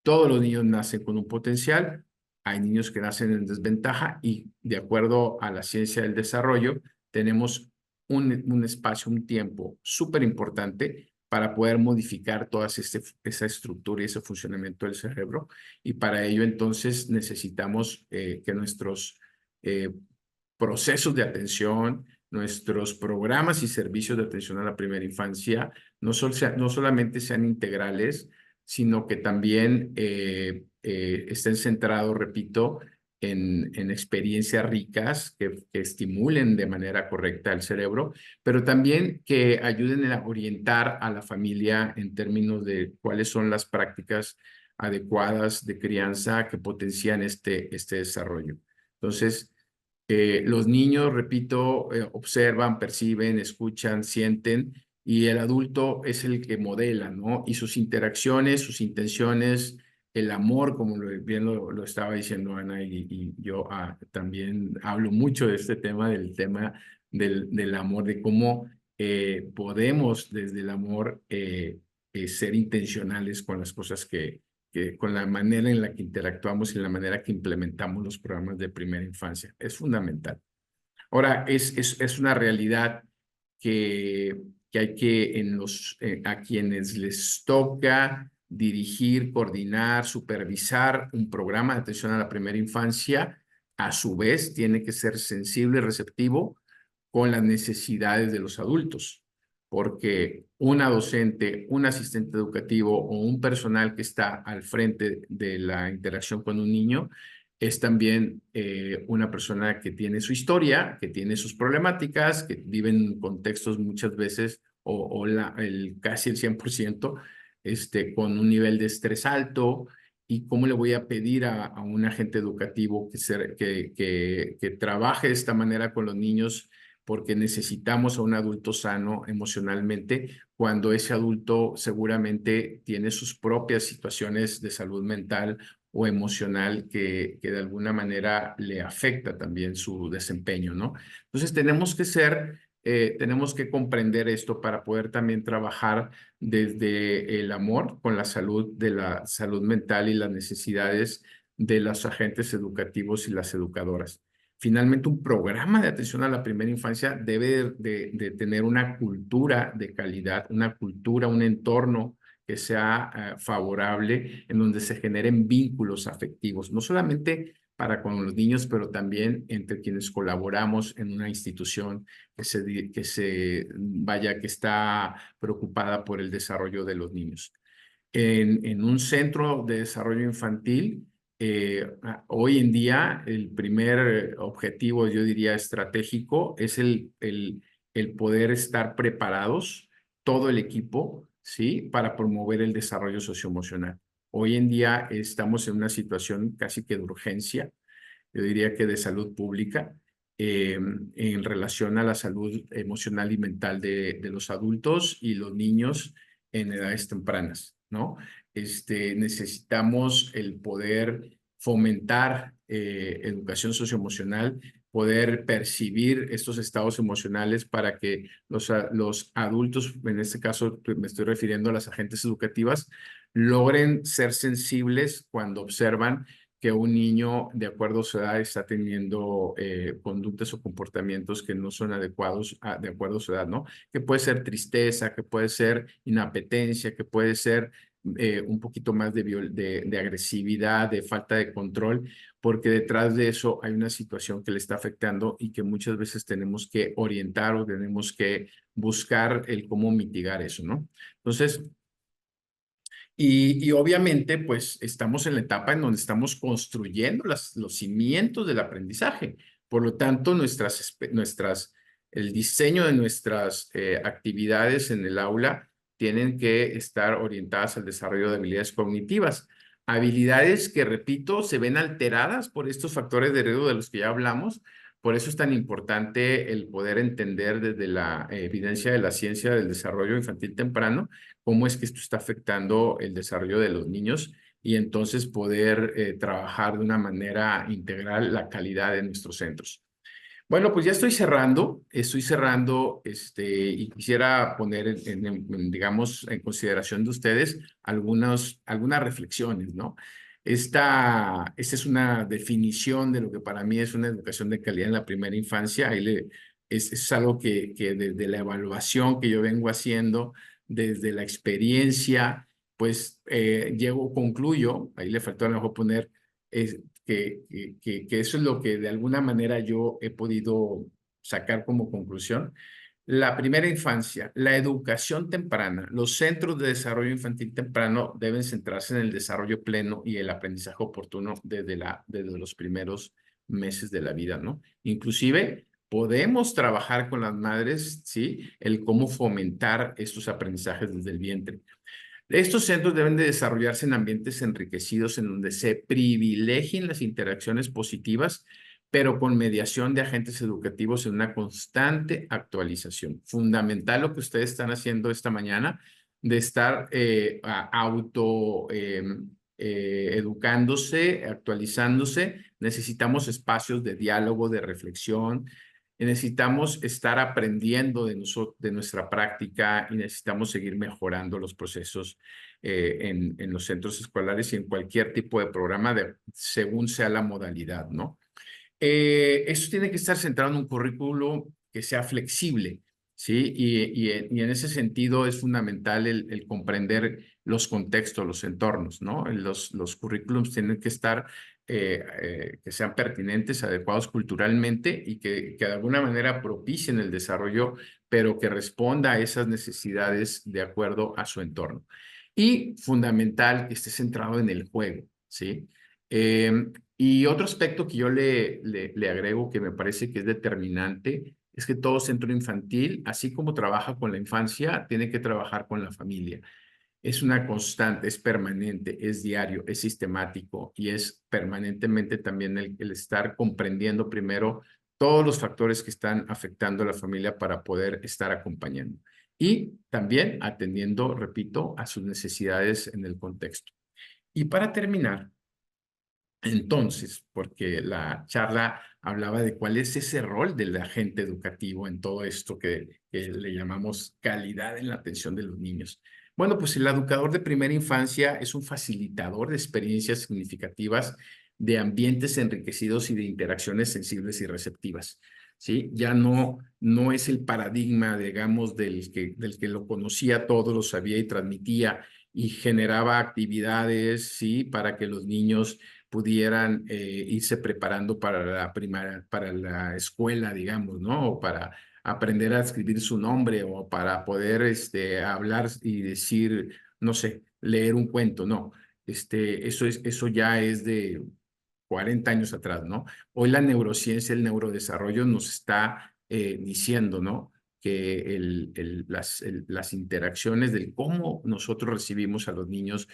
Todos los niños nacen con un potencial, hay niños que nacen en desventaja y de acuerdo a la ciencia del desarrollo, tenemos un espacio, un tiempo súper importante para poder modificar toda esa estructura y ese funcionamiento del cerebro. Y para ello entonces necesitamos que nuestros procesos de atención, nuestros programas y servicios de atención a la primera infancia no solamente sean integrales, sino que también estén centrados, repito, en experiencias ricas que estimulen de manera correcta el cerebro, pero también que ayuden a orientar a la familia en términos de cuáles son las prácticas adecuadas de crianza que potencian este desarrollo. Entonces, los niños, repito, observan, perciben, escuchan, sienten, y el adulto es el que modela, ¿no? Y sus interacciones, sus intenciones, el amor, como bien lo estaba diciendo Ana, y yo también hablo mucho de este tema, del tema del amor, de cómo podemos desde el amor ser intencionales con las cosas con la manera en la que interactuamos y la manera que implementamos los programas de primera infancia. Es fundamental. Ahora, es una realidad que hay que a quienes les toca dirigir, coordinar, supervisar un programa de atención a la primera infancia, a su vez tiene que ser sensible y receptivo con las necesidades de los adultos, porque una docente, un asistente educativo o un personal que está al frente de la interacción con un niño es también una persona que tiene su historia, que tiene sus problemáticas, que vive en contextos muchas veces casi el 100% con un nivel de estrés alto. ¿Y cómo le voy a pedir a un agente educativo que trabaje de esta manera con los niños? Porque necesitamos a un adulto sano emocionalmente cuando ese adulto seguramente tiene sus propias situaciones de salud mental o emocional que de alguna manera le afecta también su desempeño, ¿no? Entonces tenemos que comprender esto para poder también trabajar desde el amor con la salud, de la salud mental y las necesidades de los agentes educativos y las educadoras. Finalmente, un programa de atención a la primera infancia debe de tener una cultura de calidad, una cultura, un entorno que sea favorable, en donde se generen vínculos afectivos, no solamente para con los niños, pero también entre quienes colaboramos en una institución que está preocupada por el desarrollo de los niños. En un centro de desarrollo infantil, hoy en día el primer objetivo, yo diría estratégico, es el poder estar preparados, todo el equipo, ¿sí? Para promover el desarrollo socioemocional. Hoy en día estamos en una situación casi que de urgencia, yo diría que de salud pública, en relación a la salud emocional y mental de los adultos y los niños en edades tempranas, ¿no? Necesitamos el poder fomentar educación socioemocional, poder percibir estos estados emocionales para que los adultos, en este caso me estoy refiriendo a las agentes educativas, logren ser sensibles cuando observan que un niño, de acuerdo a su edad, está teniendo conductas o comportamientos que no son adecuados de acuerdo a su edad, ¿no? Que puede ser tristeza, que puede ser inapetencia, que puede ser un poquito más de agresividad, de falta de control, porque detrás de eso hay una situación que le está afectando y que muchas veces tenemos que orientar o tenemos que buscar el cómo mitigar eso, ¿no? Entonces, y obviamente, pues estamos en la etapa en donde estamos construyendo los cimientos del aprendizaje. Por lo tanto, el diseño de nuestras actividades en el aula tienen que estar orientadas al desarrollo de habilidades cognitivas. Habilidades que, repito, se ven alteradas por estos factores de riesgo de los que ya hablamos. Por eso es tan importante el poder entender desde la evidencia de la ciencia del desarrollo infantil temprano cómo es que esto está afectando el desarrollo de los niños y entonces poder trabajar de una manera integral la calidad de nuestros centros. Bueno, pues ya estoy cerrando y quisiera poner, digamos, en consideración de ustedes algunas reflexiones, ¿no? Esta es una definición de lo que para mí es una educación de calidad en la primera infancia. Es algo que desde la evaluación que yo vengo haciendo, desde la experiencia, pues concluyo, ahí le faltó a lo mejor poner que eso es lo que de alguna manera yo he podido sacar como conclusión. La primera infancia, la educación temprana, los centros de desarrollo infantil temprano deben centrarse en el desarrollo pleno y el aprendizaje oportuno desde los primeros meses de la vida, ¿no? Inclusive podemos trabajar con las madres, ¿sí? El cómo fomentar estos aprendizajes desde el vientre. Estos centros deben de desarrollarse en ambientes enriquecidos en donde se privilegien las interacciones positivas, pero con mediación de agentes educativos en una constante actualización. Fundamental lo que ustedes están haciendo esta mañana de estar educándose, actualizándose. Necesitamos espacios de diálogo, de reflexión. Necesitamos estar aprendiendo de nuestra práctica y necesitamos seguir mejorando los procesos en los centros escolares y en cualquier tipo de programa según sea la modalidad, ¿no? Eso tiene que estar centrado en un currículo que sea flexible, ¿sí? Y en ese sentido es fundamental el comprender los contextos, los entornos, ¿no? Los currículums tienen que estar, que sean pertinentes, adecuados culturalmente y que de alguna manera propicien el desarrollo, pero que responda a esas necesidades de acuerdo a su entorno. Y fundamental que esté centrado en el juego, ¿sí? Y otro aspecto que yo le agrego que me parece que es determinante es que todo centro infantil, así como trabaja con la infancia, tiene que trabajar con la familia. Es una constante, es permanente, es diario, es sistemático y es permanentemente también el estar comprendiendo primero todos los factores que están afectando a la familia para poder estar acompañando. Y también atendiendo, repito, a sus necesidades en el contexto. Y para terminar, entonces, porque la charla hablaba de cuál es ese rol del agente educativo en todo esto que le llamamos calidad en la atención de los niños. Bueno, pues el educador de primera infancia es un facilitador de experiencias significativas, de ambientes enriquecidos y de interacciones sensibles y receptivas. ¿Sí? Ya no es el paradigma, digamos, del que lo conocía todo, lo sabía y transmitía y generaba actividades, ¿sí? Para que los niños pudieran irse preparando para la primaria, para la escuela, digamos, ¿no? O para aprender a escribir su nombre o para poder hablar y decir, no sé, leer un cuento, no. Eso ya es de 40 años atrás, ¿no? Hoy la neurociencia, el neurodesarrollo nos está diciendo, ¿no? Que las interacciones del cómo nosotros recibimos a los niños,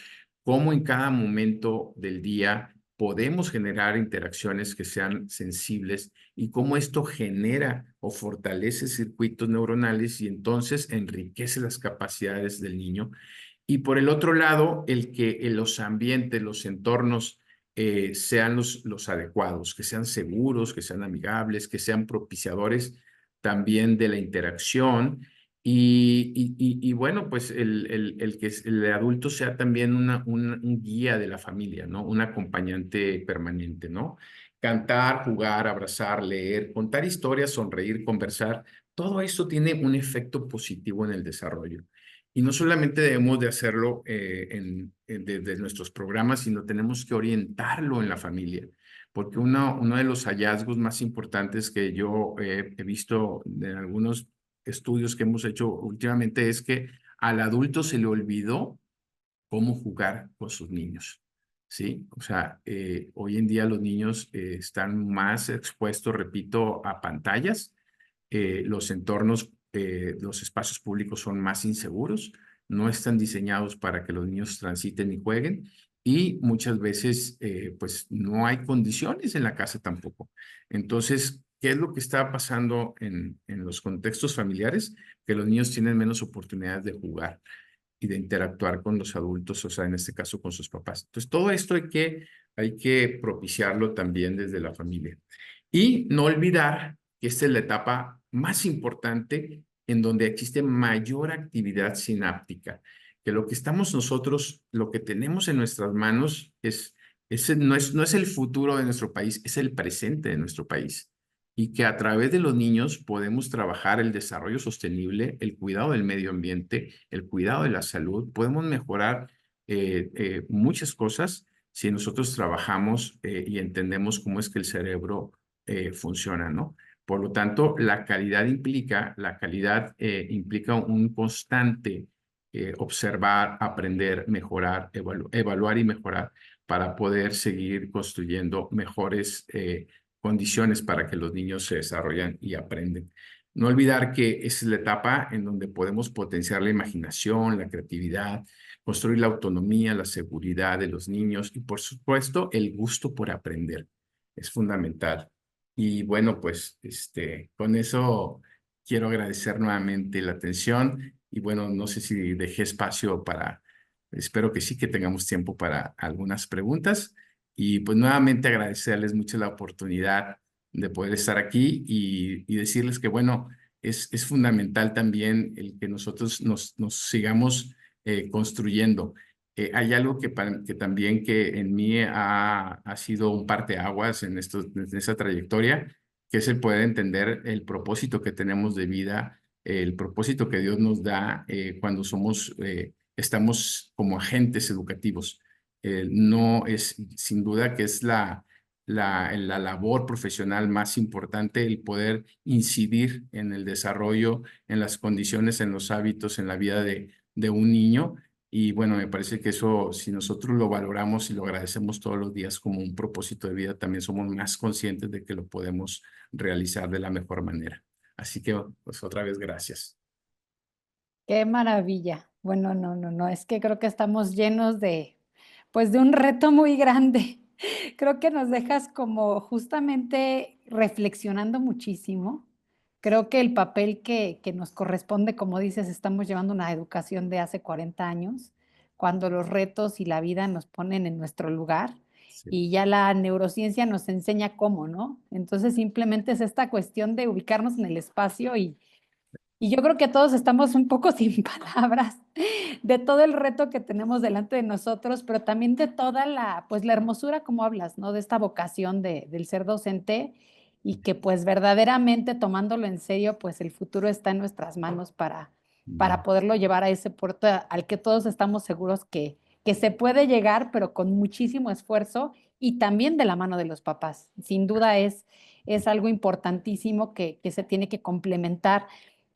cómo en cada momento del día podemos generar interacciones que sean sensibles y cómo esto genera o fortalece circuitos neuronales y entonces enriquece las capacidades del niño. Y por el otro lado, el que los ambientes, los entornos sean los adecuados, que sean seguros, que sean amigables, que sean propiciadores también de la interacción. Y bueno, pues que el adulto sea también un guía de la familia, ¿no? Un acompañante permanente, ¿no? Cantar, jugar, abrazar, leer, contar historias, sonreír, conversar, todo eso tiene un efecto positivo en el desarrollo. Y no solamente debemos de hacerlo desde nuestros programas, sino tenemos que orientarlo en la familia, porque uno de los hallazgos más importantes que yo he visto en algunos estudios que hemos hecho últimamente es que al adulto se le olvidó cómo jugar con sus niños, ¿sí? O sea, hoy en día los niños están más expuestos, repito, a pantallas, los entornos, los espacios públicos son más inseguros, no están diseñados para que los niños transiten y jueguen y muchas veces pues no hay condiciones en la casa tampoco. Entonces, ¿qué es lo que está pasando en los contextos familiares? Que los niños tienen menos oportunidades de jugar y de interactuar con los adultos, o sea, en este caso con sus papás. Entonces, todo esto hay que propiciarlo también desde la familia. Y no olvidar que esta es la etapa más importante en donde existe mayor actividad sináptica, que lo que estamos nosotros, lo que tenemos en nuestras manos no es el futuro de nuestro país, es el presente de nuestro país. Y que a través de los niños podemos trabajar el desarrollo sostenible, el cuidado del medio ambiente, el cuidado de la salud, podemos mejorar muchas cosas si nosotros trabajamos y entendemos cómo es que el cerebro funciona, ¿no? Por lo tanto, la calidad implica un constante observar, aprender, mejorar, evaluar y mejorar para poder seguir construyendo mejores condiciones para que los niños se desarrollen y aprenden. No olvidar que esa es la etapa en donde podemos potenciar la imaginación, la creatividad, construir la autonomía, la seguridad de los niños y, por supuesto, el gusto por aprender. Es fundamental. Y bueno, pues con eso quiero agradecer nuevamente la atención y bueno, no sé si dejé espacio espero que sí, que tengamos tiempo para algunas preguntas y pues nuevamente agradecerles mucho la oportunidad de poder estar aquí y decirles que bueno, es fundamental también el que nosotros nos sigamos construyendo. Hay algo que también que en mí ha sido un parteaguas en esa trayectoria, que es el poder entender el propósito que tenemos de vida, el propósito que Dios nos da cuando estamos como agentes educativos. No es, sin duda, que es la labor profesional más importante, el poder incidir en el desarrollo, en las condiciones, en los hábitos, en la vida de un niño. Y bueno, me parece que eso, si nosotros lo valoramos y lo agradecemos todos los días como un propósito de vida, también somos más conscientes de que lo podemos realizar de la mejor manera. Así que, pues otra vez, gracias. Qué maravilla. Bueno, no, es que creo que estamos llenos de, pues de un reto muy grande. Creo que nos dejas como justamente reflexionando muchísimo. Creo que el papel que nos corresponde, como dices, estamos llevando una educación de hace 40 años, cuando los retos y la vida nos ponen en nuestro lugar Sí. y ya la neurociencia nos enseña cómo, ¿no? Entonces simplemente es esta cuestión de ubicarnos en el espacio y yo creo que todos estamos un poco sin palabras de todo el reto que tenemos delante de nosotros, pero también de toda pues la hermosura, como hablas, ¿no? De esta vocación del ser docente y que pues verdaderamente tomándolo en serio, pues el futuro está en nuestras manos para poderlo llevar a ese puerto al que todos estamos seguros que se puede llegar, pero con muchísimo esfuerzo y también de la mano de los papás. Sin duda es algo importantísimo que se tiene que complementar.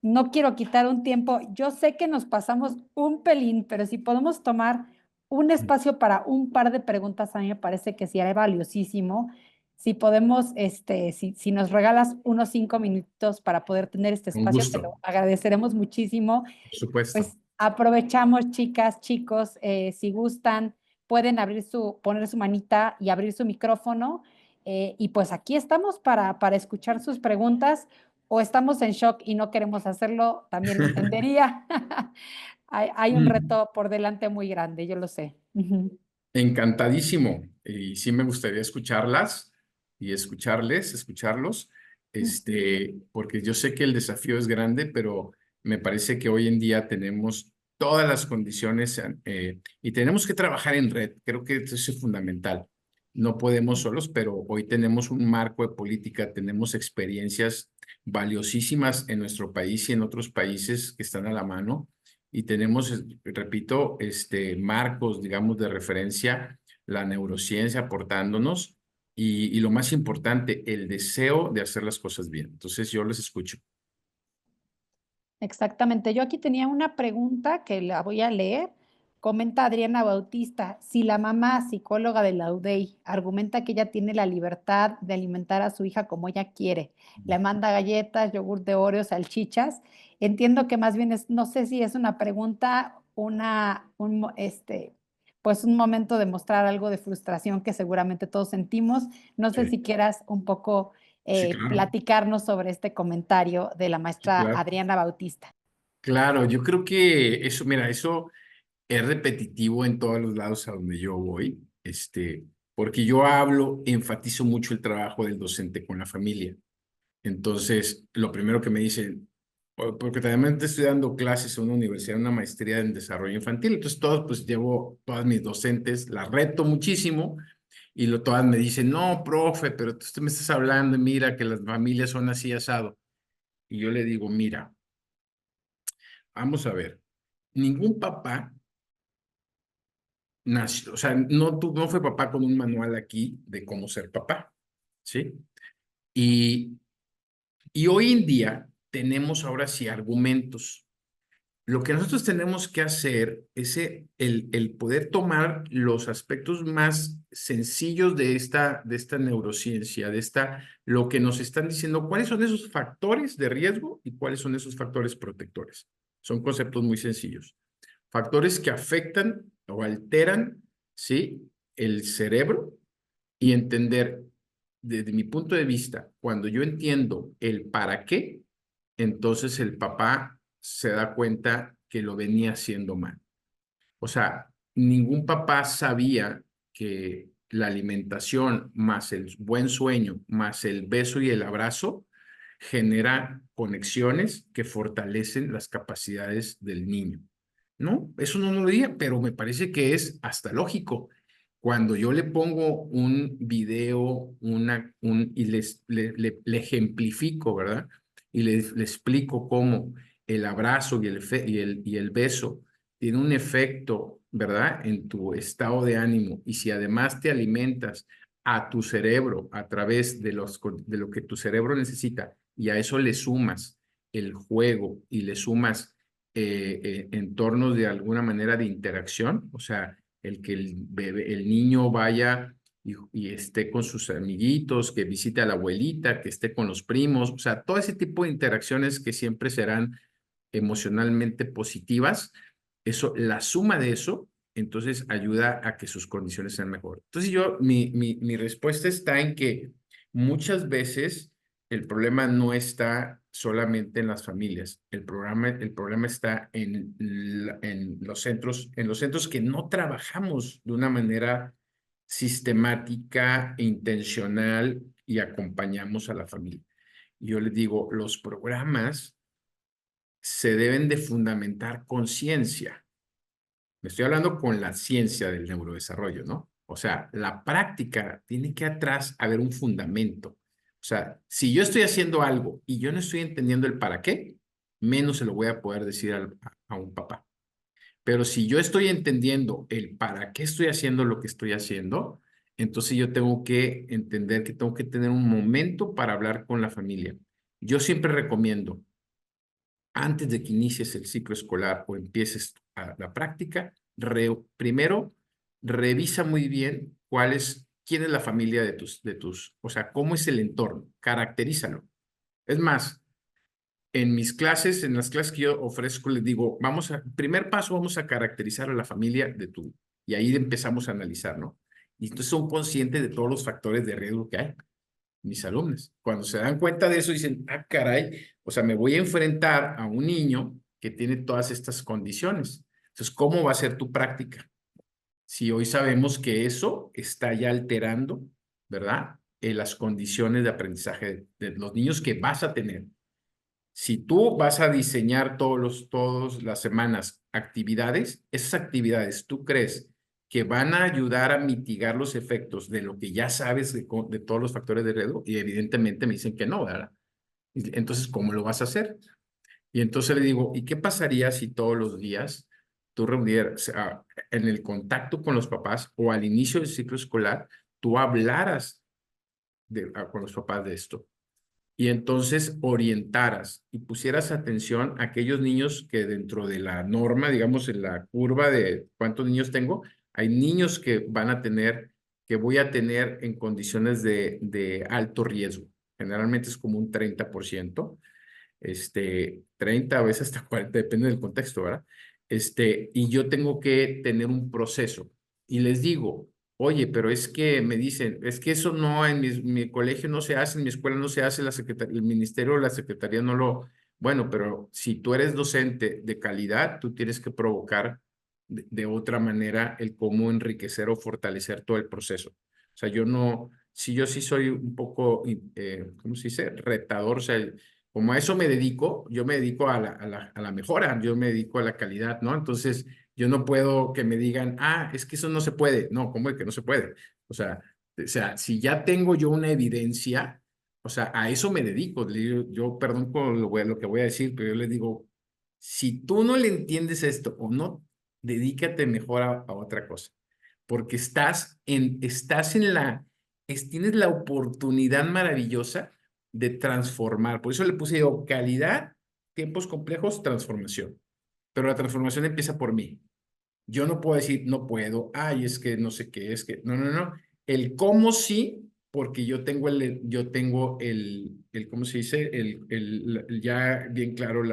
No quiero quitar un tiempo. Yo sé que nos pasamos un pelín, pero si podemos tomar un espacio para un par de preguntas, a mí me parece que sería valiosísimo. Si podemos, si nos regalas unos 5 minutos para poder tener este Con espacio, te gusto, lo agradeceremos muchísimo. por supuesto. Pues aprovechamos, chicas, chicos, si gustan, pueden poner su manita y abrir su micrófono. Y pues aquí estamos para escuchar sus preguntas o estamos en shock y no queremos hacerlo, también lo entendería. Hay un Mm. reto por delante muy grande, yo lo sé. Ujú. Encantadísimo. Y sí me gustaría escucharlas y escucharlos, porque yo sé que el desafío es grande, pero me parece que hoy en día tenemos todas las condiciones y tenemos que trabajar en red. Creo que eso es fundamental. No podemos solos, pero hoy tenemos un marco de política, tenemos experiencias valiosísimas en nuestro país y en otros países que están a la mano y tenemos, repito, marcos, digamos, de referencia, la neurociencia aportándonos y lo más importante, el deseo de hacer las cosas bien. Entonces, yo les escucho. Exactamente. Yo aquí tenía una pregunta que la voy a leer. Comenta Adriana Bautista, si la mamá psicóloga de la UDEI argumenta que ella tiene la libertad de alimentar a su hija como ella quiere, le manda galletas, yogur de Oreo, salchichas, entiendo que más bien es, no sé si es una pregunta, pues un momento de mostrar algo de frustración que seguramente todos sentimos. No sé Sí, si quieras un poco sí, claro. platicarnos sobre este comentario de la Sí, maestra claro. Adriana Bautista. Claro, yo creo que eso, mira, eso es repetitivo en todos los lados a donde yo voy, porque yo enfatizo mucho el trabajo del docente con la familia. Entonces, lo primero que me dicen, porque también estoy dando clases en una universidad, una maestría en desarrollo infantil, entonces pues llevo todas mis docentes, las reto muchísimo y todas me dicen, no, profe, pero usted me estás hablando y mira que las familias son así asado. Y yo le digo, mira, vamos a ver, ningún papá nació, o sea, no fue papá con un manual aquí de cómo ser papá, ¿sí? Y Y hoy en día tenemos ahora sí argumentos. Lo que nosotros tenemos que hacer es el poder tomar los aspectos más sencillos de esta neurociencia, lo que nos están diciendo, cuáles son esos factores de riesgo y cuáles son esos factores protectores. Son conceptos muy sencillos. Factores que afectan o alteran, ¿sí?, el cerebro, y entender, desde mi punto de vista, cuando yo entiendo el para qué, entonces el papá se da cuenta que lo venía haciendo mal. O sea, ningún papá sabía que la alimentación más el buen sueño, más el beso y el abrazo, genera conexiones que fortalecen las capacidades del niño. No, eso no lo diría, pero me parece que es hasta lógico. Cuando yo le pongo un video y le ejemplifico, ¿verdad? Y le explico cómo el abrazo y el beso tiene un efecto, ¿verdad?, en tu estado de ánimo. Y si además te alimentas a tu cerebro a través de lo que tu cerebro necesita, y a eso le sumas el juego y le sumas entornos de alguna manera de interacción, o sea, el que el niño vaya y esté con sus amiguitos, que visite a la abuelita, que esté con los primos, o sea, todo ese tipo de interacciones que siempre serán emocionalmente positivas, eso, la suma de eso, entonces ayuda a que sus condiciones sean mejor. Entonces mi respuesta está en que muchas veces el problema no está solamente en las familias, el problema está en los centros que no trabajamos de una manera sistemática, intencional y acompañamos a la familia. Yo les digo, los programas se deben de fundamentar con ciencia. Me estoy hablando con la ciencia del neurodesarrollo, ¿no? O sea, la práctica tiene que atrás haber un fundamento. O sea, si yo estoy haciendo algo y yo no estoy entendiendo el para qué, menos se lo voy a poder decir a un papá. Pero si yo estoy entendiendo el para qué estoy haciendo lo que estoy haciendo, entonces yo tengo que entender que tengo que tener un momento para hablar con la familia. Yo siempre recomiendo, antes de que inicies el ciclo escolar o empieces la práctica, primero revisa muy bien quién es la familia o sea, cómo es el entorno, caracterízalo. Es más, en mis clases, en las clases que yo ofrezco, les digo, primer paso, vamos a caracterizar a la familia y ahí empezamos a analizar, ¿no? Y entonces son conscientes de todos los factores de riesgo que hay, mis alumnos. Cuando se dan cuenta de eso, dicen, ah, caray, o sea, me voy a enfrentar a un niño que tiene todas estas condiciones. Entonces, ¿cómo va a ser tu práctica? Si hoy sabemos que eso está ya alterando, ¿verdad?, las condiciones de aprendizaje de los niños que vas a tener. Si tú vas a diseñar todas las semanas actividades, esas actividades, ¿tú crees que van a ayudar a mitigar los efectos de lo que ya sabes de todos los factores de riesgo? Y evidentemente me dicen que no, ¿verdad? Entonces, ¿cómo lo vas a hacer? Y entonces le digo, ¿y qué pasaría si todos los días tú reunieras, en el contacto con los papás o al inicio del ciclo escolar, tú hablaras con los papás de esto? Y entonces orientaras y pusieras atención a aquellos niños que dentro de la norma, digamos, en la curva de cuántos niños tengo, hay niños que voy a tener en condiciones de alto riesgo. Generalmente es como un 30%, 30, a veces hasta 40, depende del contexto, ¿verdad? Y yo tengo que tener un proceso. Y les digo, oye, pero es que me dicen, es que eso no, en mi colegio no se hace, en mi escuela no se hace, el ministerio o la secretaría no lo... Bueno, pero si tú eres docente de calidad, tú tienes que provocar de otra manera el cómo enriquecer o fortalecer todo el proceso. O sea, yo sí soy un poco, ¿cómo se dice? Retador, o sea, como a eso me dedico, yo me dedico a la mejora, yo me dedico a la calidad, ¿no? Entonces, yo no puedo que me digan, ah, es que eso no se puede. No, ¿cómo es que no se puede? O sea, si ya tengo yo una evidencia, o sea, a eso me dedico. Yo perdón por lo que voy a decir, pero yo les digo, si tú no le entiendes esto o no, dedícate mejor a otra cosa, porque tienes la oportunidad maravillosa de transformar. Por eso le puse yo calidad, tiempos complejos, transformación. Pero la transformación empieza por mí. Yo no puedo decir, no puedo, ay, es que no sé qué, es que, no, no, no. El cómo sí, porque yo tengo el ¿cómo se dice? Ya bien claro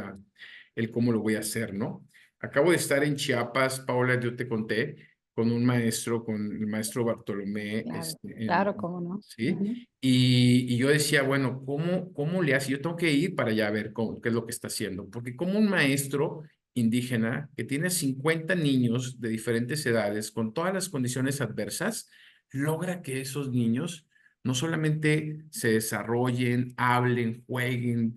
el cómo lo voy a hacer, ¿no? Acabo de estar en Chiapas, Paola, yo te conté, con un maestro, con el maestro Bartolomé, Claro, claro, cómo no. ¿sí? Ujú. Y yo decía, bueno, ¿cómo le hace? Yo tengo que ir para allá a ver qué es lo que está haciendo, porque como un maestro indígena que tiene 50 niños de diferentes edades con todas las condiciones adversas, logra que esos niños no solamente se desarrollen, hablen, jueguen,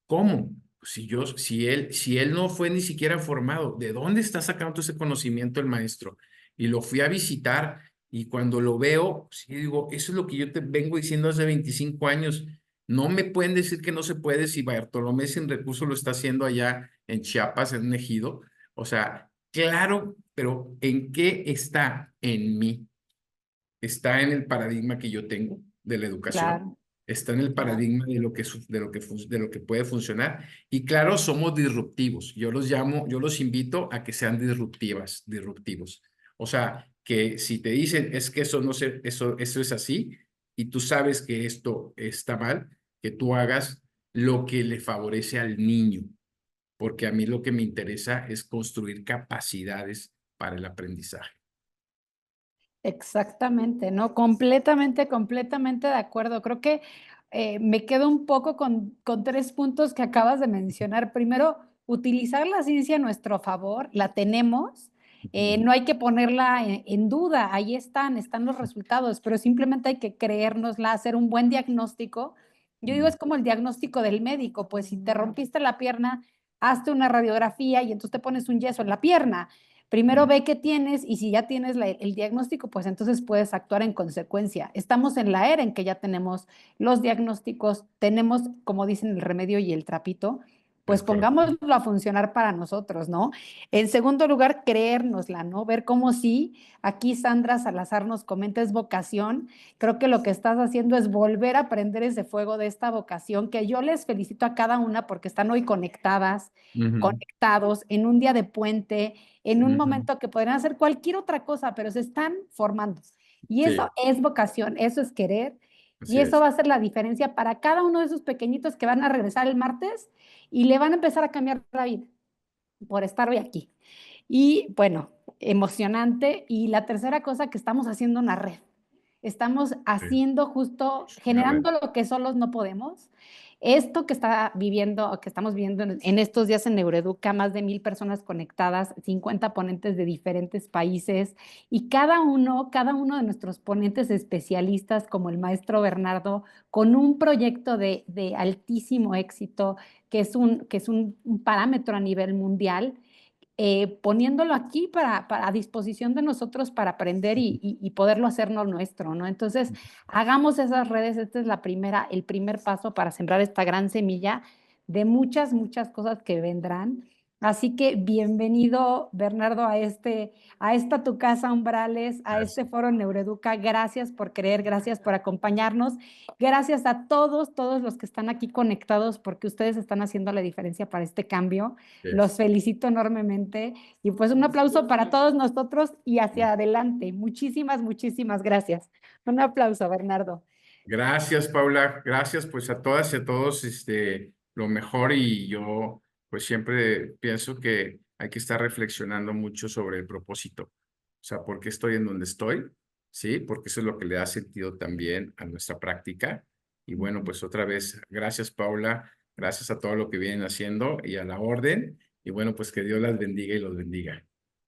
¿cómo? Si él no fue ni siquiera formado, ¿de dónde está sacando todo ese conocimiento el maestro? Y lo fui a visitar y cuando lo veo, sí digo, eso es lo que yo te vengo diciendo hace 25 años. No me pueden decir que no se puede si Bartolomé Sin Recursos lo está haciendo allá en Chiapas, en un ejido. O sea, claro, pero ¿en qué está en mí? Está en el paradigma que yo tengo de la educación, Claro, está en el claro. paradigma de lo que puede funcionar. Y claro, somos disruptivos. Yo los invito a que sean disruptivos. O sea, que si te dicen es que eso no se, eso es así y tú sabes que esto está mal, que tú hagas lo que le favorece al niño, porque a mí lo que me interesa es construir capacidades para el aprendizaje. Exactamente, ¿no? Completamente, completamente de acuerdo. Creo que me quedo un poco con 3 puntos que acabas de mencionar. Primero, utilizar la ciencia a nuestro favor, la tenemos, Ujú. no hay que ponerla en duda, ahí están los resultados, pero simplemente hay que creérnosla, hacer un buen diagnóstico. Yo digo, es como el diagnóstico del médico, pues si te rompiste la pierna, hazte una radiografía y entonces te pones un yeso en la pierna. Primero ve qué tienes y si ya tienes el diagnóstico, pues entonces puedes actuar en consecuencia. Estamos en la era en que ya tenemos los diagnósticos, tenemos, como dicen, el remedio y el trapito, Es pues correcto. pongámoslo a funcionar para nosotros, ¿no? En segundo lugar, creérnosla, ¿no? Ver cómo sí, aquí Sandra Salazar nos comenta es vocación. Creo que lo que estás haciendo es volver a prender ese fuego de esta vocación, que yo les felicito a cada una porque están hoy conectadas, Ujú, conectados en un día de puente en un ujú. momento que podrían hacer cualquier otra cosa, pero se están formando. Y Sí, eso es vocación, eso es querer, y así eso es. va a ser la diferencia para cada uno de esos pequeñitos que van a regresar el martes y le van a empezar a cambiar la vida por estar hoy aquí. Y bueno, emocionante. Y la tercera cosa que estamos haciendo una red. Estamos Sí, haciendo justo, una red. generando lo que solos no podemos. Esto que está viviendo, que estamos viendo en estos días en Neuroeduca, más de 1,000 personas conectadas, 50 ponentes de diferentes países y cada uno de nuestros ponentes especialistas, como el maestro Bernardo, con un proyecto de altísimo éxito, que es un parámetro a nivel mundial, poniéndolo aquí a disposición de nosotros para aprender y poderlo hacernos nuestro, ¿no? Entonces, hagamos esas redes, este es el primer paso para sembrar esta gran semilla de muchas, muchas cosas que vendrán. Así que bienvenido, Bernardo, a esta tu casa Umbrales, a este Gracias. foro Neuroeduca. Gracias por creer, gracias por acompañarnos. Gracias a todos los que están aquí conectados, porque ustedes están haciendo la diferencia para este cambio. Los Yes. felicito enormemente y pues un aplauso para todos nosotros y hacia adelante. Muchísimas, muchísimas gracias. Un aplauso, Bernardo. Gracias, Paula. Gracias, pues a todas y a todos, lo mejor y yo, pues siempre pienso que hay que estar reflexionando mucho sobre el propósito. O sea, ¿por qué estoy en donde estoy? Sí, porque eso es lo que le da sentido también a nuestra práctica. Y bueno, pues otra vez, gracias, Paula. Gracias a todo lo que vienen haciendo y a la orden. Y bueno, pues que Dios las bendiga y los bendiga.